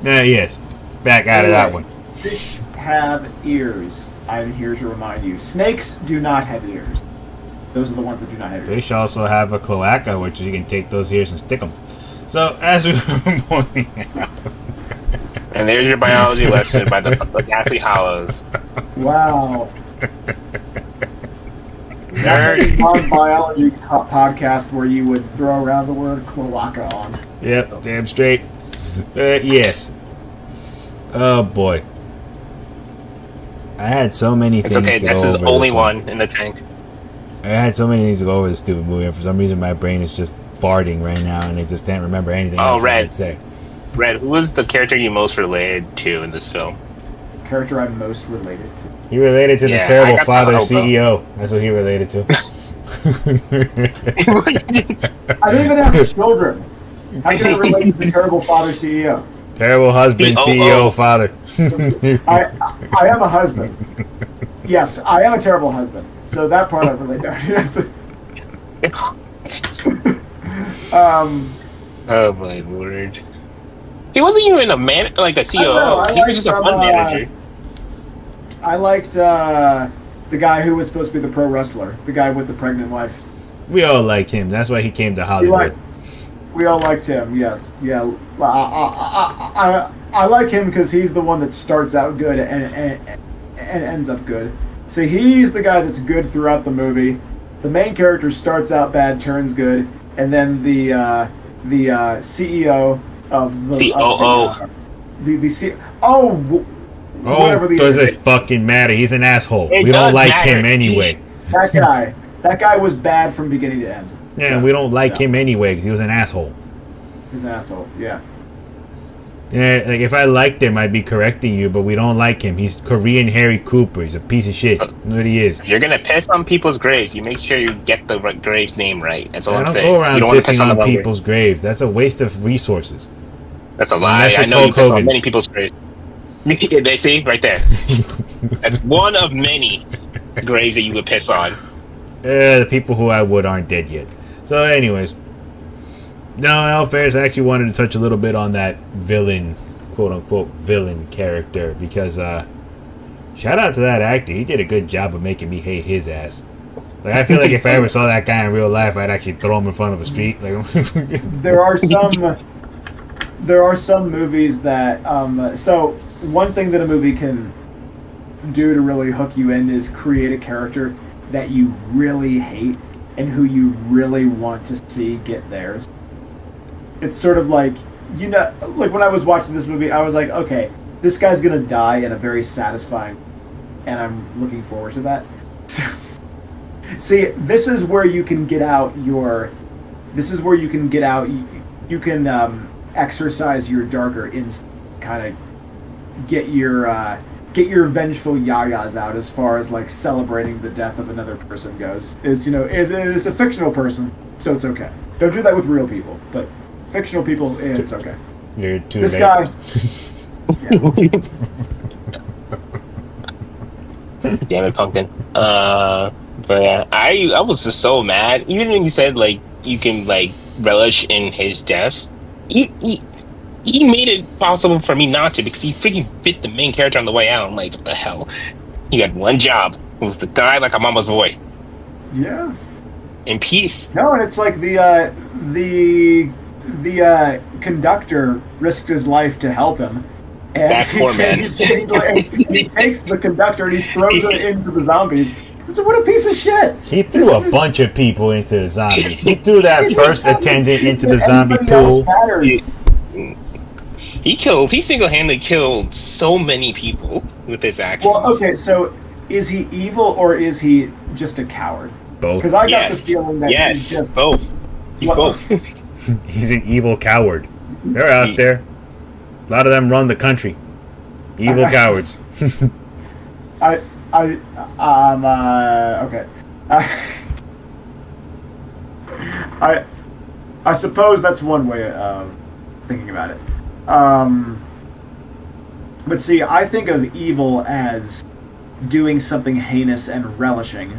Yeah. Yes. Back out of that one. Fish have ears. I'm here to remind you. Snakes do not have ears. Those are the ones that do not have ears. Fish also have a cloaca, which you can take those ears and stick them. So, as we were pointing out. And there's your biology lesson by the Ghastly Hollows. Wow. That's a non-biology podcast where you would throw around the word cloaca on. Yep, damn straight. Yes. Oh boy. I had so many things. It's okay, to this go is over only this one in the tank. I had so many things to go over this stupid movie, and for some reason my brain is just farting right now, and I just can't remember anything else I'd say. Red, who was the character you most related to in this film? Character I'm most related to. He related to the terrible father CEO. That's what he related to. I don't even have children. How can I relate to the terrible father CEO? Terrible husband, CEO, father. I am a husband. Yes, I am a terrible husband. So that part I relate to. Oh my word. He wasn't even a COO. He was just a fund manager. I liked the guy who was supposed to be the pro wrestler, the guy with the pregnant wife. We all liked him. That's why he came to Hollywood. We all liked him. Yes, yeah. I like him because he's the one that starts out good and ends up good. So he's the guy that's good throughout the movie. The main character starts out bad, turns good, and then the CEO of the COO. Whatever the does it fucking matter? He's an asshole. We don't like him anyway. That guy was bad from beginning to end. Yeah, we don't like him anyway because he was an asshole. He's an asshole. Yeah. Yeah, like if I liked him, I'd be correcting you, but we don't like him. He's Korean Harry Cooper. He's a piece of shit. That's what he is. If you're gonna piss on people's graves, you make sure you get the grave name right. That's all I'm saying. Go around pissing on people's graves. That's a waste of resources. That's a lie. I know you piss on many people's graves. They see right there. That's one of many graves that you would piss on. The people who I would aren't dead yet. So, anyways. Now, in all fairness, I actually wanted to touch a little bit on that villain, quote-unquote, villain character, because, shout out to that actor. He did a good job of making me hate his ass. Like, I feel like if I ever saw that guy in real life, I'd actually throw him in front of a street. Like, there are some movies that, so one thing that a movie can do to really hook you in is create a character that you really hate and who you really want to see get theirs. it's sort of like, like when I was watching this movie, I was like, okay, this guy's gonna die in a very satisfying, and I'm looking forward to that. So, see, this is where you can get out your. This is where you can get out. You can exercise your darker instinct, kind of get your vengeful yayas out as far as like celebrating the death of another person goes. It's it's a fictional person, so it's okay. Don't do that with real people, but fictional people, it's okay. You're too This late. guy. Yeah. Damn it, Pumpkin. But yeah, I was just so mad. Even when you said like you can like relish in his death, he made it possible for me not to because he freaking bit the main character on the way out. I'm like, what the hell? He had one job. It was to die like a mama's boy. Yeah. In peace. No, and it's like the conductor risked his life to help him. And That poor man. he takes the conductor and he throws it into the zombies. So what a piece of shit! He threw a bunch of people into the zombies. He threw that He first just attendant into the everybody zombie else pool. matters. He single-handedly killed so many people with his actions. Well, okay, so is he evil or is he just a coward? Both. Because I got Yes. the feeling that Yes. he's just Both. He's Well, both. He's an evil coward. They're out there. A lot of them run the country. Evil cowards. Okay. I suppose that's one way of thinking about it. But see, I think of evil as doing something heinous and relishing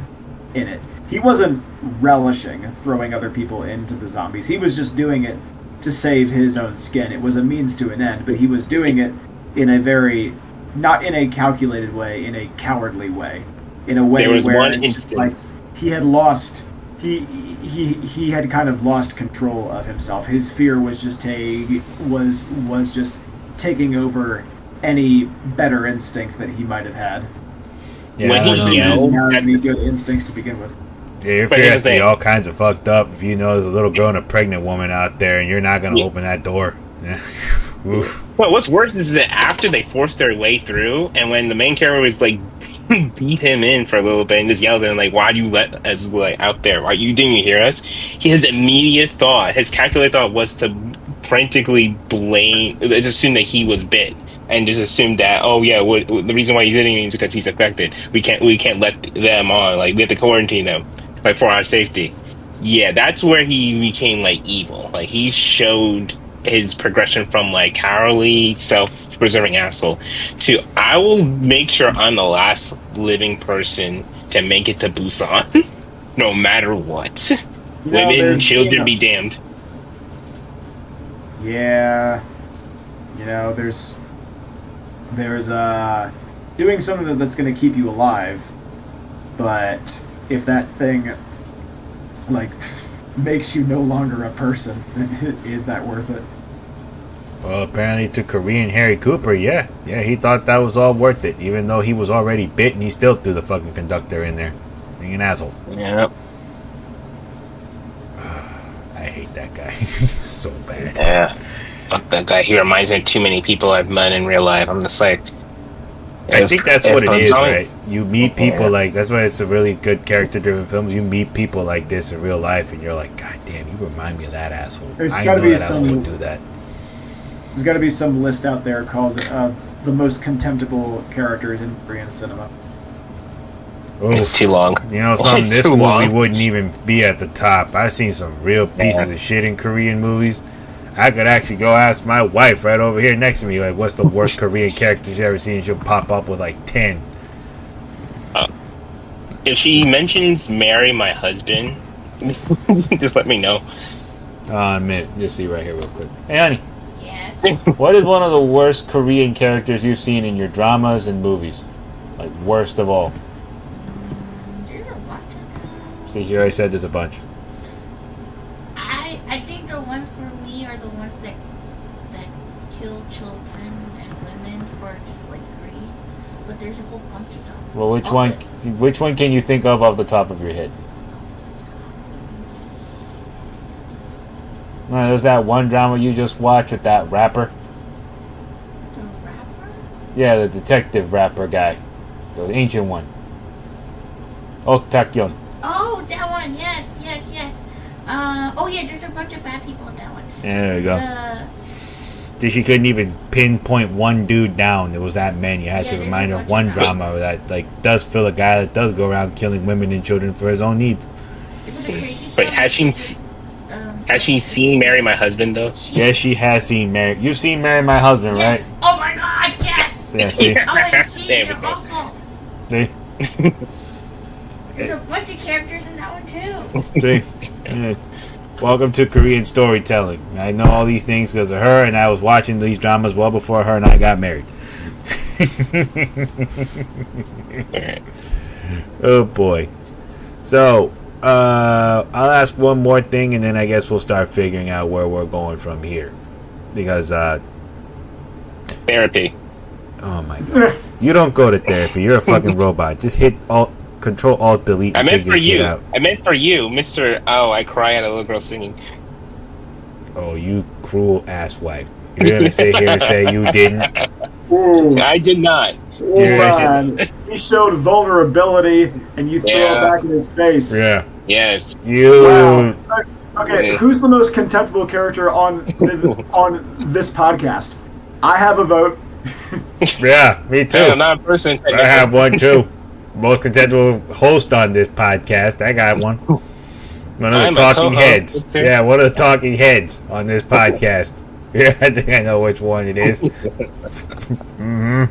in it. He wasn't relishing throwing other people into the zombies. He was just doing it to save his own skin. It was a means to an end, but he was doing it in a very, not in a calculated way, in a cowardly way. In a way There was where one it's just instance. like he had lost, he had kind of lost control of himself. His fear was just was just taking over any better instinct that he might have had. Yeah, When I he don't know. yelled- He didn't have any good instincts to begin with. Yeah, your But fear here's has the to be thing. all kinds of fucked up if you know there's a little girl and a pregnant woman out there and you're not going to Yeah. open that door. Yeah. Oof. Well, what's worse is that after they forced their way through, and when the main character was like beat him in for a little bit and just yelled at him like, "Why do you let us like out there? Why you didn't you hear us?" His immediate thought, his calculated thought, was to frantically blame, just assume that he was bit, and just assume that the reason why he didn't is because he's affected. We can't let them on. Like we have to quarantine them, like for our safety. Yeah, that's where he became like evil. Like he showed his progression from like cowardly, self-preserving asshole to I will make sure I'm the last living person to make it to Busan, no matter what. You know, Women, there's- children be damned. Yeah, there's doing something that's going to keep you alive, but if that thing like makes you no longer a person, is that worth it? Well, apparently to Korean Harry Cooper, yeah, he thought that was all worth it, even though he was already bit and he still threw the fucking conductor in there. Being an asshole. Yeah. I hate that guy so bad. Yeah. Fuck that guy. He reminds me of too many people I've met in real life. I'm just like, I think that's what it is, telling- right? You meet people Yeah. like that's why it's a really good character-driven film. You meet people like this in real life, and you're like, God damn, you remind me of that asshole. There's I gotta know be that asshole some- would do that. There's got to be some list out there called the most contemptible characters in Korean cinema. It's Oof. too long. You know, something It's this too movie long. wouldn't even be at the top. I've seen some real pieces of shit in Korean movies. I could actually go ask my wife right over here next to me, like, what's the worst Korean characters you ever seen? She'll pop up with like 10. If she mentions marry my husband, just let me know. A minute, just see right here real quick. Hey, honey, Yes. what is one of the worst Korean characters you've seen in your dramas and movies? Like, worst of all. There's a bunch of them. See, here I said there's a bunch. I think the ones for me are the ones that kill children and women for just like greed. But there's a whole bunch of them. Well, which All one? the- Which one can you think of off the top of your head? There was that one drama you just watched with that rapper. The rapper? Yeah, the detective rapper guy. The ancient one. Oh, Taekyon. Oh, that one. Yes. Oh yeah, there's a bunch of bad people in that one. Yeah, there we go. She couldn't even pinpoint one dude down. There was that many. I had to remind her of one drama that like does fill a guy that does go around killing women and children for his own needs. But has she seen Marry My Husband though? Yes, she has seen Marry. You've seen Marry My Husband, Yes. right? Oh my God, yes. Yeah, see? OMG, There we you're go. awful. See? There's a bunch of characters in that one too. See? Yeah. Welcome to Korean storytelling. I know all these things because of her, and I was watching these dramas well before her and I got married. Oh boy. So, I'll ask one more thing, and then I guess we'll start figuring out where we're going from here. Because, Therapy. oh my god. You don't go to therapy. You're a fucking robot. Just hit Control Alt Delete. I And meant figure for shit you. out. I meant for you, Mr. Oh, I cry at a little girl singing. Oh, you cruel asswipe. You're gonna sit here and say you didn't? Ooh, I did not. ooh, man. He showed vulnerability, and you throw it Yeah. back in his face. Yeah. Yes. You. Wow. Okay, Yeah. who's the most contemptible character on this podcast? I have a vote. Yeah, me too. I'm not a person. I have one too. Most contemptible host on this podcast. I got one. One of the I'm a talking co-host, heads. too. Yeah, one of the talking heads on this podcast. Yeah, I think I know which one it is. Mm-hmm.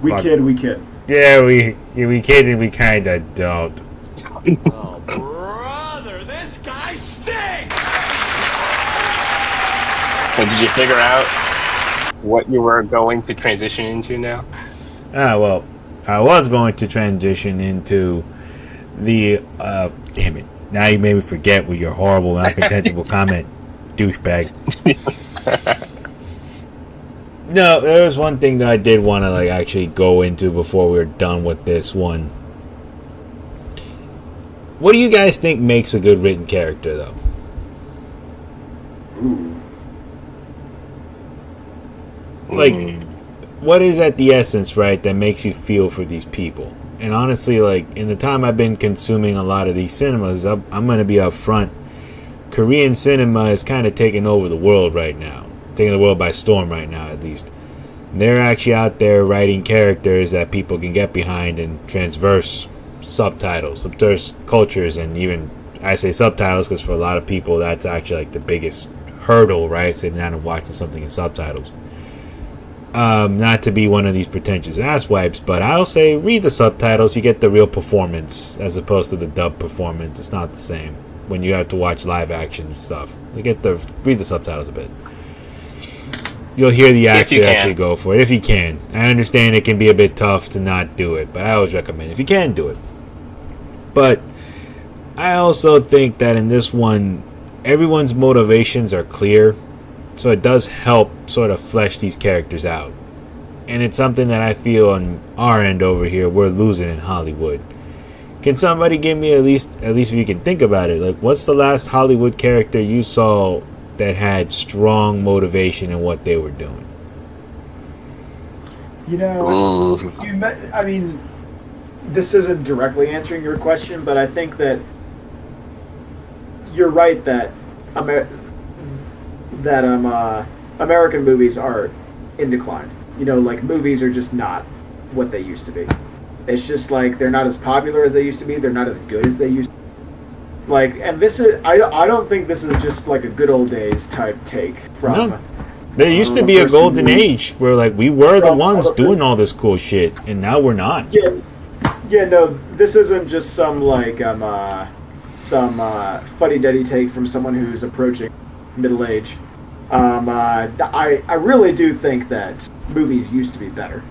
We Fuck. kid. Yeah, we kid and we kind of don't. Oh, brother, this guy stinks! So did you figure out what you were going to transition into now? Well, I was going to transition into the damn it. Now you made me forget with your horrible, uncontentable comment, douchebag. No, there was one thing that I did want to like actually go into before we were done with this one. What do you guys think makes a good written character, though? Ooh. Like, what is at the essence, right, that makes you feel for these people? And honestly, like, in the time I've been consuming a lot of these cinemas, I'm going to be upfront. Korean cinema is kind of taking over the world right now. Taking the world by storm right now, at least. They're actually out there writing characters that people can get behind and transverse subtitles, subverse cultures, and even, I say subtitles because for a lot of people that's actually like the biggest hurdle, right? Sitting down and watching something in subtitles. Not to be one of these pretentious asswipes, but I'll say read the subtitles. You get the real performance as opposed to the dub performance. It's not the same when you have to watch live action stuff. Read the subtitles a bit. You'll hear the actor actually go for it if you can. I understand it can be a bit tough to not do it, but I always recommend if you can do it. But I also think that in this one, everyone's motivations are clear. So it does help sort of flesh these characters out. And it's something that I feel on our end over here we're losing in Hollywood. Can somebody give me at least if you can think about it, like what's the last Hollywood character you saw that had strong motivation in what they were doing? You know, I mean, this isn't directly answering your question, but I think that you're right that American movies are in decline. You know, like movies are just not what they used to be. It's just like they're not as popular as they used to be. They're not as good as they used to be. Like, and this is I don't think this is just like a good old days type take from. No. There used to be a golden age where like we were the ones doing all this cool shit, and now we're not. Yeah, no, this isn't just some like fuddy-duddy take from someone who's approaching middle age. I really do think that movies used to be better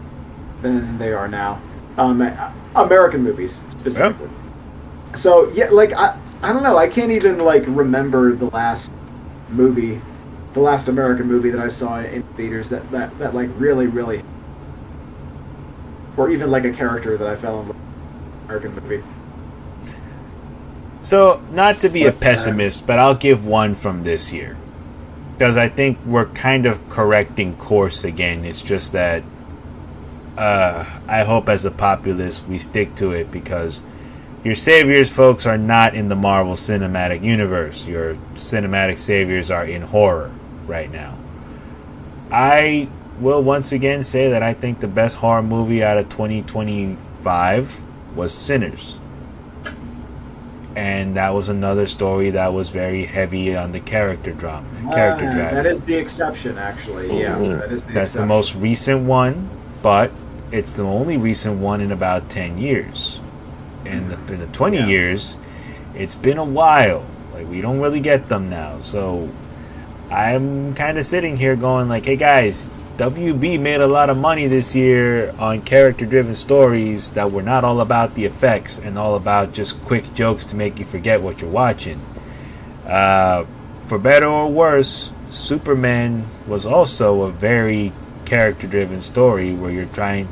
than they are now. American movies specifically. Yeah. So yeah, like I don't know. I can't even like remember the last American movie that I saw in theaters that like really, or even like a character that I fell in love with in an American movie. So, not to be a But, pessimist, but I'll give one from this year. Because I think we're kind of correcting course again. It's just that I hope as a populace we stick to it, because your saviors, folks, are not in the Marvel Cinematic Universe. Your cinematic saviors are in horror right now. I will once again say that I think the best horror movie out of 2025 was Sinners. And that was another story that was very heavy on the character drama. That is the exception, actually. Yeah, that is the That's the exception. most recent one, but it's the only recent one in about 10 years. In the 20 Yeah. years, it's been a while. Like, we don't really get them now. So I'm kind of sitting here going like, hey guys, WB made a lot of money this year on character-driven stories that were not all about the effects and all about just quick jokes to make you forget what you're watching. For better or worse, Superman was also a very character-driven story where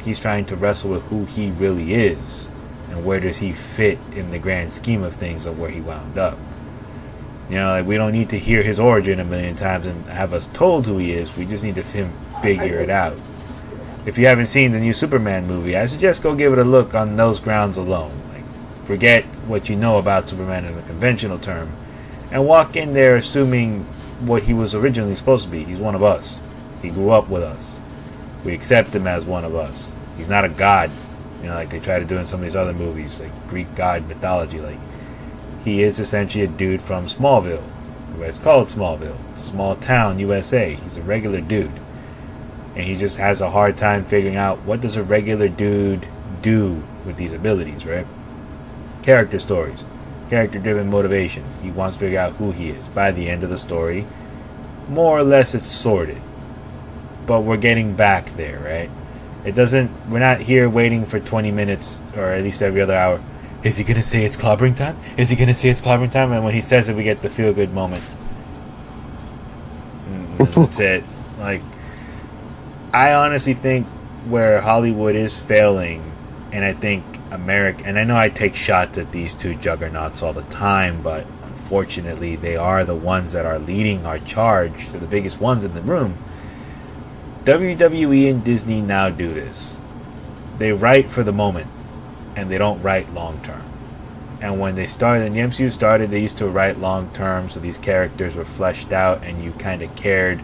he's trying to wrestle with who he really is and where does he fit in the grand scheme of things or where he wound up. You know, like, we don't need to hear his origin a million times and have us told who he is. We just need to him figure it out. If you haven't seen the new Superman movie, I suggest go give it a look on those grounds alone. Like, forget what you know about Superman in a conventional term and walk in there assuming what he was originally supposed to be. He's one of us. He grew up with us. We accept him as one of us. He's not a god, you know, like they try to do in some of these other movies, like Greek god mythology. Like, he is essentially a dude from Smallville. It's called Smallville. Small town, USA. He's a regular dude. And he just has a hard time figuring out what does a regular dude do with these abilities, right? Character stories. Character-driven motivation. He wants to figure out who he is. By the end of the story, more or less it's sorted. But we're getting back there, right? We're not here waiting for 20 minutes, or at least every other hour. Is he going to say it's clobbering time? Is he going to say it's clobbering time? And when he says it, we get the feel-good moment. And that's it. Like, I honestly think where Hollywood is failing, and I think America, and I know I take shots at these two juggernauts all the time, but unfortunately they are the ones that are leading our charge. They're the biggest ones in the room. WWE and Disney now do this. They write for the moment, and they don't write long term. And when the MCU started, they used to write long term, so these characters were fleshed out and you kind of cared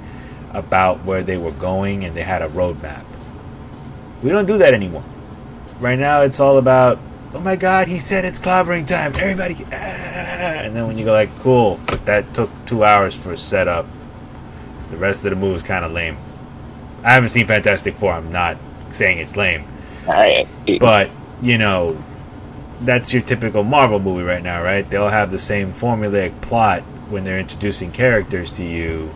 about where they were going and they had a roadmap. We don't do that anymore. Right now it's all about, oh my god, he said it's clobbering time, everybody, and then when you go like, cool, but that took 2 hours for a setup. The rest of the movie is kind of lame. I haven't seen Fantastic Four. I'm not saying it's lame, but you know, that's your typical Marvel movie right now, right? They all have the same formulaic plot when they're introducing characters to you,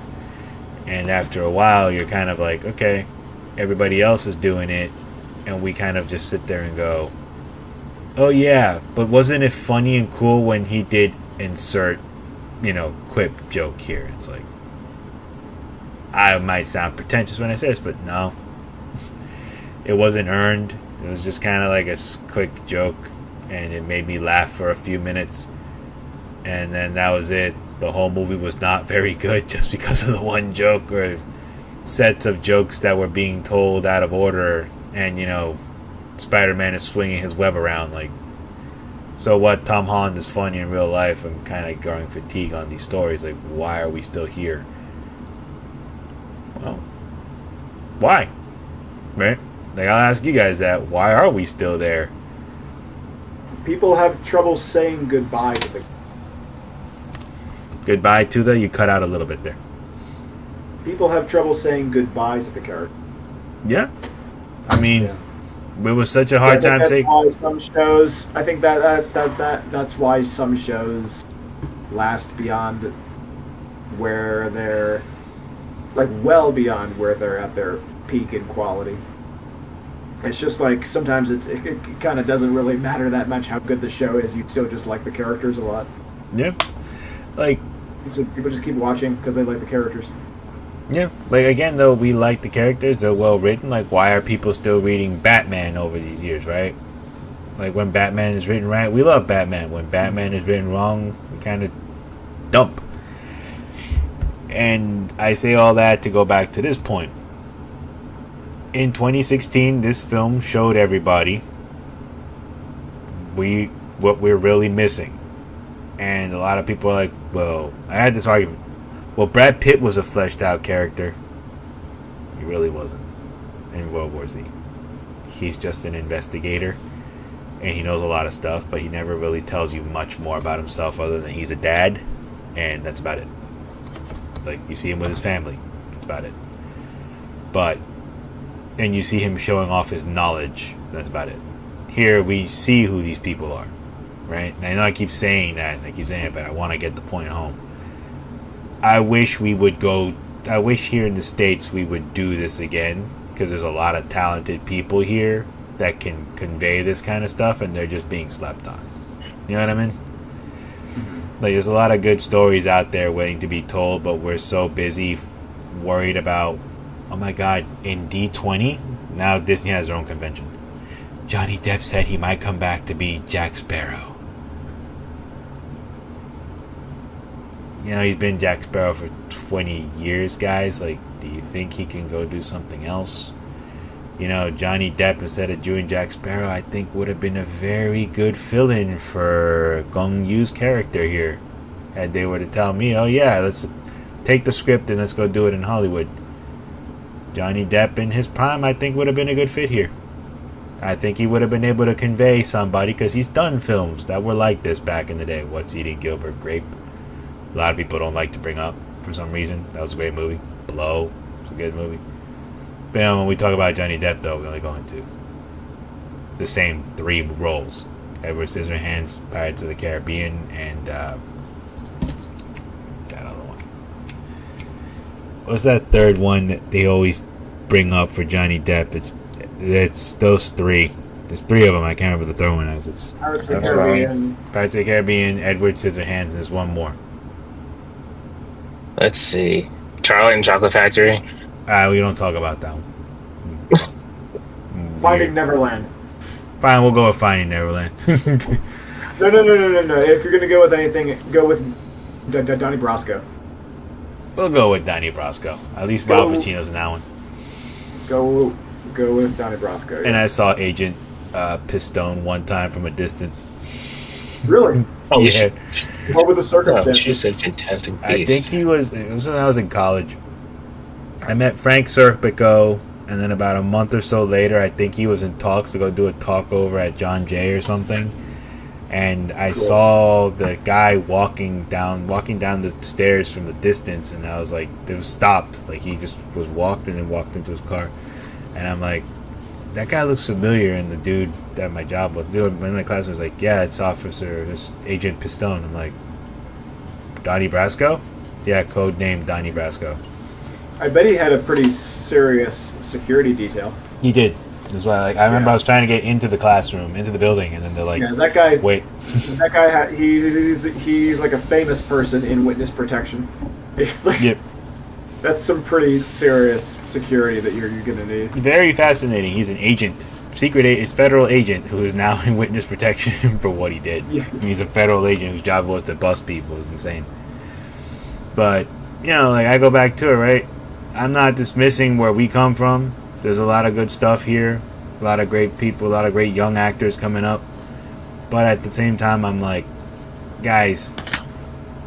and after a while you're kind of like, okay, everybody else is doing it, and we kind of just sit there and go, oh yeah, but wasn't it funny and cool when he did insert, you know, quip joke here? It's like, I might sound pretentious when I say this, but no, it wasn't earned. It was just kind of like a quick joke, and it made me laugh for a few minutes, and then that was it. The whole movie was not very good just because of the one joke, or sets of jokes that were being told out of order, and, you know, Spider-Man is swinging his web around. Like, so what? Tom Holland is funny in real life. I'm kind of growing fatigue on these stories. Like, why are we still here? Well, why? Right? Like, I'll ask you guys that. Why are we still there? People have trouble saying goodbye to the. Goodbye to the. You cut out a little bit there. People have trouble saying goodbye to the character. Yeah. I mean, Yeah. it was such a hard time saying. Why some shows. I think that's why some shows last beyond where they're, like, well beyond where they're at their peak in quality. It's just like sometimes it kind of doesn't really matter that much how good the show is. You still just like the characters a lot. Yeah. Like, So people just keep watching because they like the characters. yeah. Like, again, though, we like the characters. They're well written. Like, why are people still reading Batman over these years, right? Like when Batman is written right, we love Batman. When Batman is written wrong, we kind of dump. And I say all that to go back to this point. In 2016, this film showed everybody what we're really missing. And a lot of people are like, well, I had this argument. Well, Brad Pitt was a fleshed out character. He really wasn't in World War Z. He's just an investigator. And he knows a lot of stuff, but he never really tells you much more about himself other than he's a dad. And that's about it. Like, you see him with his family. That's about it. But, and you see him showing off his knowledge. That's about it. Here, we see who these people are. Right? And I know I keep saying that. I keep saying it, but I want to get the point home. I wish here in the States we would do this again. Because there's a lot of talented people here that can convey this kind of stuff, and they're just being slept on. You know what I mean? Like, there's a lot of good stories out there waiting to be told, but we're so busy worried about, oh my god, in D20, now Disney has their own convention. Johnny Depp said he might come back to be Jack Sparrow. You know, he's been Jack Sparrow for 20 years, guys. Like, do you think he can go do something else? You know, Johnny Depp, instead of doing Jack Sparrow, I think would have been a very good fill-in for Gong Yu's character here. Had they were to tell me, oh yeah, let's take the script and let's go do it in Hollywood. Johnny Depp in his prime, I think, would have been a good fit here. I think he would have been able to convey somebody, because he's done films that were like this back in the day. What's Eating Gilbert Grape? A lot of people don't like to bring up for some reason. That was a great movie. Blow. It's a good movie. But when we talk about Johnny Depp, though, we only go into the same 3 roles. Edward Scissorhands, Pirates of the Caribbean, and that other one. What's that third one that they always bring up for Johnny Depp? It's those 3. There's 3 of them. I can't remember the third one as. It's Pirates of the Caribbean. Pirates of the Caribbean, Edward Scissorhands, and there's one more. Let's see. Charlie and Chocolate Factory. We don't talk about that one. Finding Neverland. Fine, we'll go with Finding Neverland. No. If you're going to go with anything, go with Donnie Brasco. We'll go with Donnie Brasco. At least Ralph Pacino's in that one. Go with Donnie Brasco. Yeah. And I saw Agent Pistone one time from a distance. Really? Oh, yeah. What were the Oh, circumstances? she said Fantastic I Beasts. think it was when I was in college. I met Frank Serpico, and then about a month or so later, I think he was in talks to go do a talk over at John Jay or something. And I saw the guy walking down the stairs from the distance, and I was like, it was stopped. Like, he just was walked and then walked into his car. And I'm like, that guy looks familiar. And the dude at my job was, one of my classmates was like, yeah, it's Agent Pistone. I'm like, Donnie Brasco? Yeah, code name Donnie Brasco. I bet he had a pretty serious security detail. He did. That's why, I remember I was trying to get into the classroom, into the building, and then they're like, Yeah, that guy. wait. That guy. He's like a famous person in witness protection. It's like, Yep. that's some pretty serious security that you're gonna need. Very fascinating. He's an agent, federal agent who is now in witness protection for what he did. Yeah. He's a federal agent whose job was to bust people. It was insane. But, I go back to it, right? I'm not dismissing where we come from. There's a lot of good stuff here. A lot of great people, a lot of great young actors coming up. But at the same time, I'm like, guys,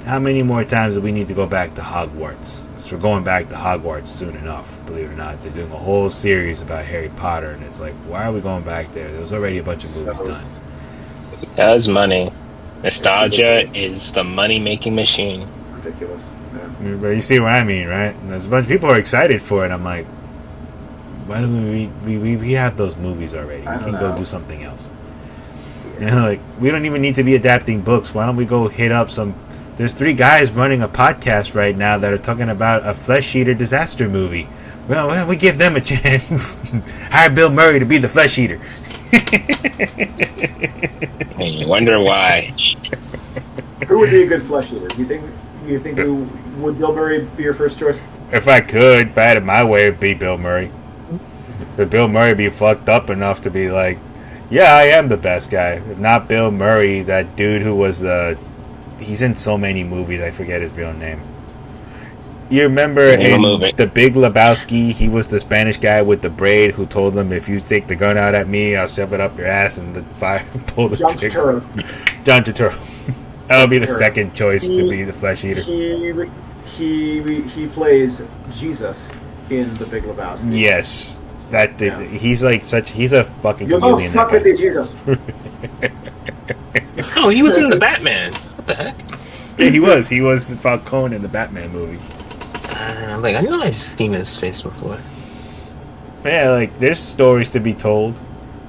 how many more times do we need to go back to Hogwarts? Because we're going back to Hogwarts soon enough, believe it or not. They're doing a whole series about Harry Potter, and it's like, why are we going back there? There was already a bunch of movies done. Has money. Nostalgia is the money-making machine. It's ridiculous. Yeah. But you see what I mean, right? And there's a bunch of people who are excited for it. I'm like, why do we have those movies already? We can go do something else. We don't even need to be adapting books. Why don't we go hit up some... There's 3 guys running a podcast right now that are talking about a Flesh Eater disaster movie. Well, we give them a chance. Hire Bill Murray to be the Flesh Eater. And you wonder why. Who would be a good flesh eater? Do you think would Bill Murray be your first choice? If I had it my way, it'd be Bill Murray. But Bill Murray be fucked up enough to be like, Yeah, I am the best guy. If not Bill Murray, that dude who was the... He's in so many movies, I forget his real name. You remember in The Big Lebowski, he was the Spanish guy with the braid who told him, if you take the gun out at me, I'll shove it up your ass and the fire pull the trigger. John Turturro. That'll be the second choice to be the flesh eater. He plays Jesus in The Big Lebowski. Yes. That dude, he's like he's a fucking chameleon. Fuck with the Jesus. Oh, he was in the Batman. What the heck? Yeah, he was. He was Falcone in the Batman movie. I know I've seen his face before. Yeah, like, there's stories to be told.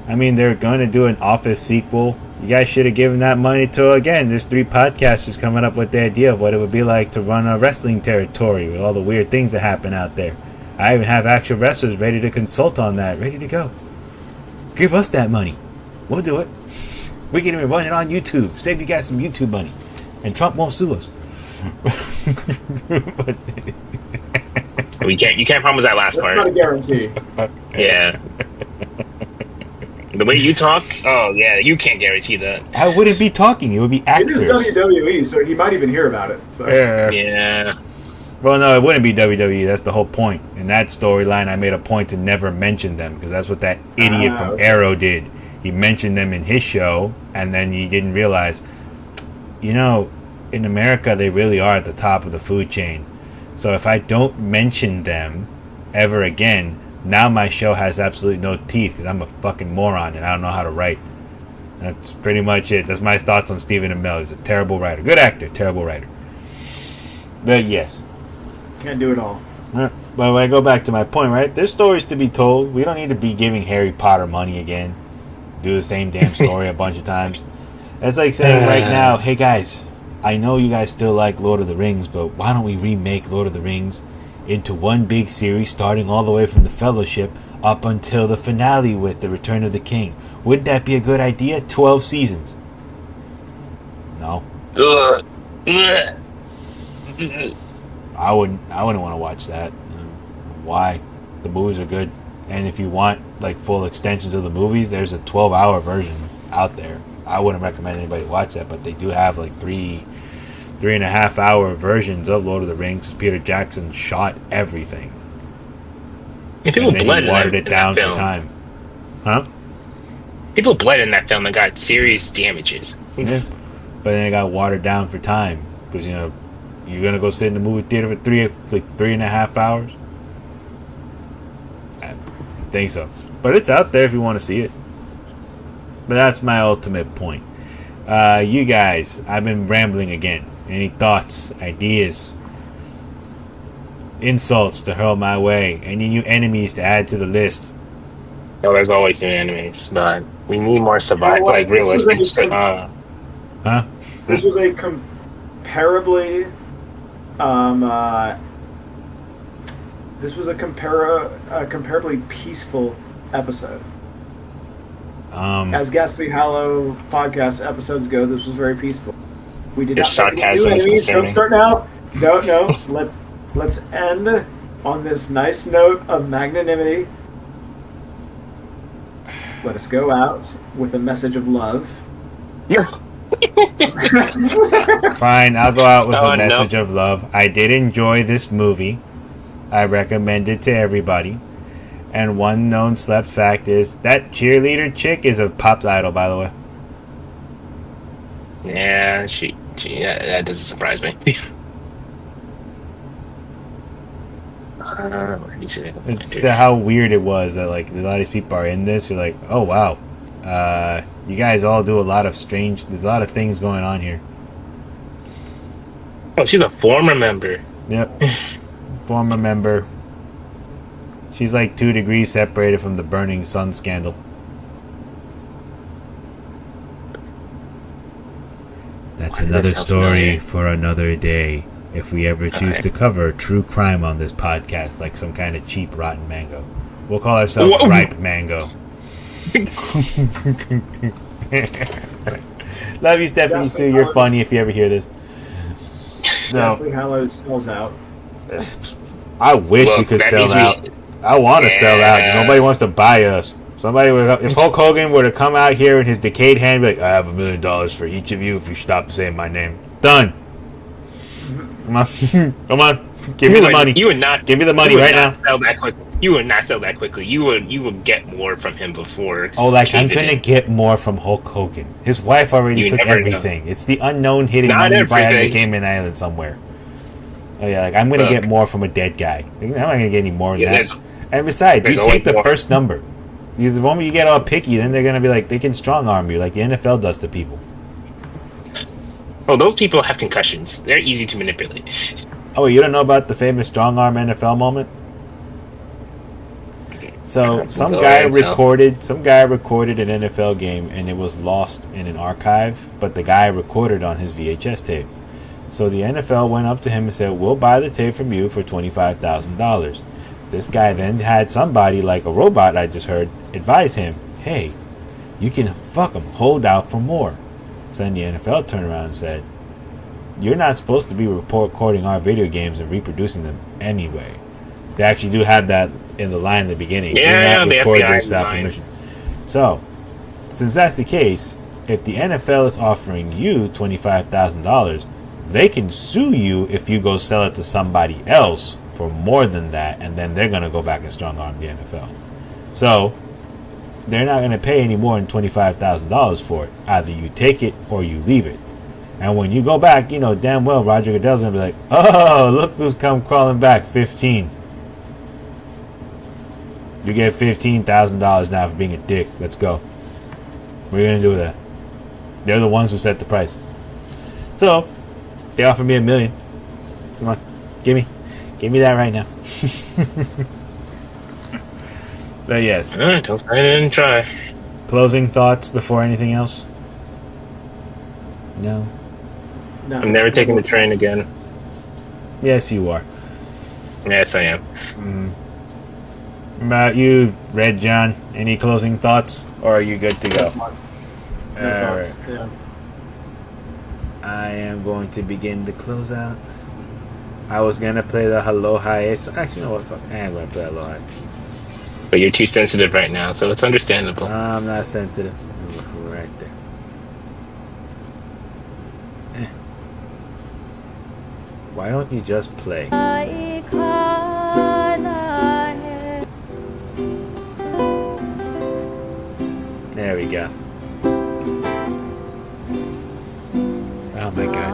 I mean, they're going to do an Office sequel. You guys should have given that money to, again, there's 3 podcasters coming up with the idea of what it would be like to run a wrestling territory with all the weird things that happen out there. I even have actual wrestlers ready to consult on that, ready to go. Give us that money. We'll do it. We can even run it on YouTube. Save you guys some YouTube money. And Trump won't sue us. But you can't promise that last part. That's not a guarantee. Yeah. The way you talk, oh yeah, you can't guarantee that. I wouldn't be talking. It would be actors. It is WWE, so he might even hear about it. So. Yeah. Well, no, it wouldn't be WWE. That's the whole point. In that storyline, I made a point to never mention them because that's what that idiot from Arrow did. He mentioned them in his show, and then he didn't realize, in America, they really are at the top of the food chain. So if I don't mention them ever again, now my show has absolutely no teeth because I'm a fucking moron and I don't know how to write. That's pretty much it. That's my thoughts on Stephen Amell. He's a terrible writer. Good actor, terrible writer. But yes. Can't do it all. But when I go back to my point, right? There's stories to be told. We don't need to be giving Harry Potter money again. Do the same damn story a bunch of times. It's like saying right now, hey guys, I know you guys still like Lord of the Rings, but why don't we remake Lord of the Rings into one big series starting all the way from the Fellowship up until the finale with the Return of the King? Wouldn't that be a good idea? 12 seasons. No. I wouldn't want to watch that. Why? The movies are good. And if you want like full extensions of the movies, there's a 12-hour version out there. I wouldn't recommend anybody watch that, but they do have like 3.5-hour versions of Lord of the Rings. Peter Jackson shot everything. And people bled watered it down for time. Huh? People bled in that film and got serious damages. Yeah. But then it got watered down for time. Because, you're going to go sit in the movie theater for 3.5 hours? I don't think so. But it's out there if you want to see it. But that's my ultimate point. You guys, I've been rambling again. Any thoughts, ideas, insults to hurl my way? Any new enemies to add to the list? No, there's always new enemies, but we need more like realistic. Huh? This was a comparably, comparably peaceful episode. As Ghastly Hollow podcast episodes go, this was very peaceful. We did not sarcasm is enemies. Don't concerning. start now. No. Let's end on this nice note of magnanimity. Let us go out with a message of love. Fine, I'll go out with a message of love. I did enjoy this movie. I recommend it to everybody. And one known slept fact is that cheerleader chick is a pop idol, by the way. Yeah, that doesn't surprise me. It's how weird it was that like a lot of these people are in this. You're like, oh wow, you guys all do a lot of strange. There's a lot of things going on here. Oh, she's a former member. Yep, former member. She's like 2 degrees separated from the Burning Sun scandal. That's another story for another day. If we ever choose to cover true crime on this podcast, like some kind of cheap rotten mango, we'll call ourselves Ripe Mango. Love you, Stephanie Sue. You're funny if you ever hear this. Ghastly Hollow sells out. I wish we could sell out. I want to sell out. Nobody wants to buy us. Somebody would, if Hulk Hogan were to come out here in his decayed hand, be like, I have $1 million for each of you if you stop saying my name. Done. Come on, come on, give me the money. You would not give me the money right now. Sell that quickly. You would not sell that quickly. You would get more from him before. Oh, like I'm gonna get more from Hulk Hogan. His wife already took everything. It's the unknown hidden money by the Cayman Island somewhere. Oh yeah, like I'm gonna get more from a dead guy. I'm not gonna get any more than that. And besides, you take the first number. The moment you get all picky, then they're gonna be like they can strong arm you like the NFL does to people. Oh, those people have concussions. They're easy to manipulate. Oh, you don't know about the famous strong arm NFL moment? So some guy recorded an NFL game and it was lost in an archive, but the guy recorded on his VHS tape. So the NFL went up to him and said, "We'll buy the tape from you for $25,000." This guy then had somebody like a robot I just heard advise him, "Hey, you can hold out for more." So then the NFL turned around and said, "You're not supposed to be recording our video games and reproducing them anyway." They actually do have that in the line in the beginning. Yeah, do not record this without permission. So, since that's the case, if the NFL is offering you $25,000, they can sue you if you go sell it to somebody else for more than that, and then they're going to go back and strong arm the NFL. So, they're not going to pay any more than $25,000 for it. Either you take it or you leave it. And when you go back, you know damn well Roger Goodell's going to be like, "Oh, look who's come crawling back, 15. You get $15,000 now for being a dick. Let's go." What are you going to do with that? They're the ones who set the price. So, they offered me $1 million. Come on, give me that right now. But yes. Don't say I didn't try. Closing thoughts before anything else? No. I'm never taking the train again. Yes, you are. Yes, I am. About you, Red John, any closing thoughts, or are you good to go? Thoughts. Yeah. I am going to begin the closeout. I was gonna play the Hello Hi. Actually, you know what? Fuck, I am gonna play Hello Hi. But you're too sensitive right now, so it's understandable. I'm not sensitive. Right there. Why don't you just play? There we go. Oh my god.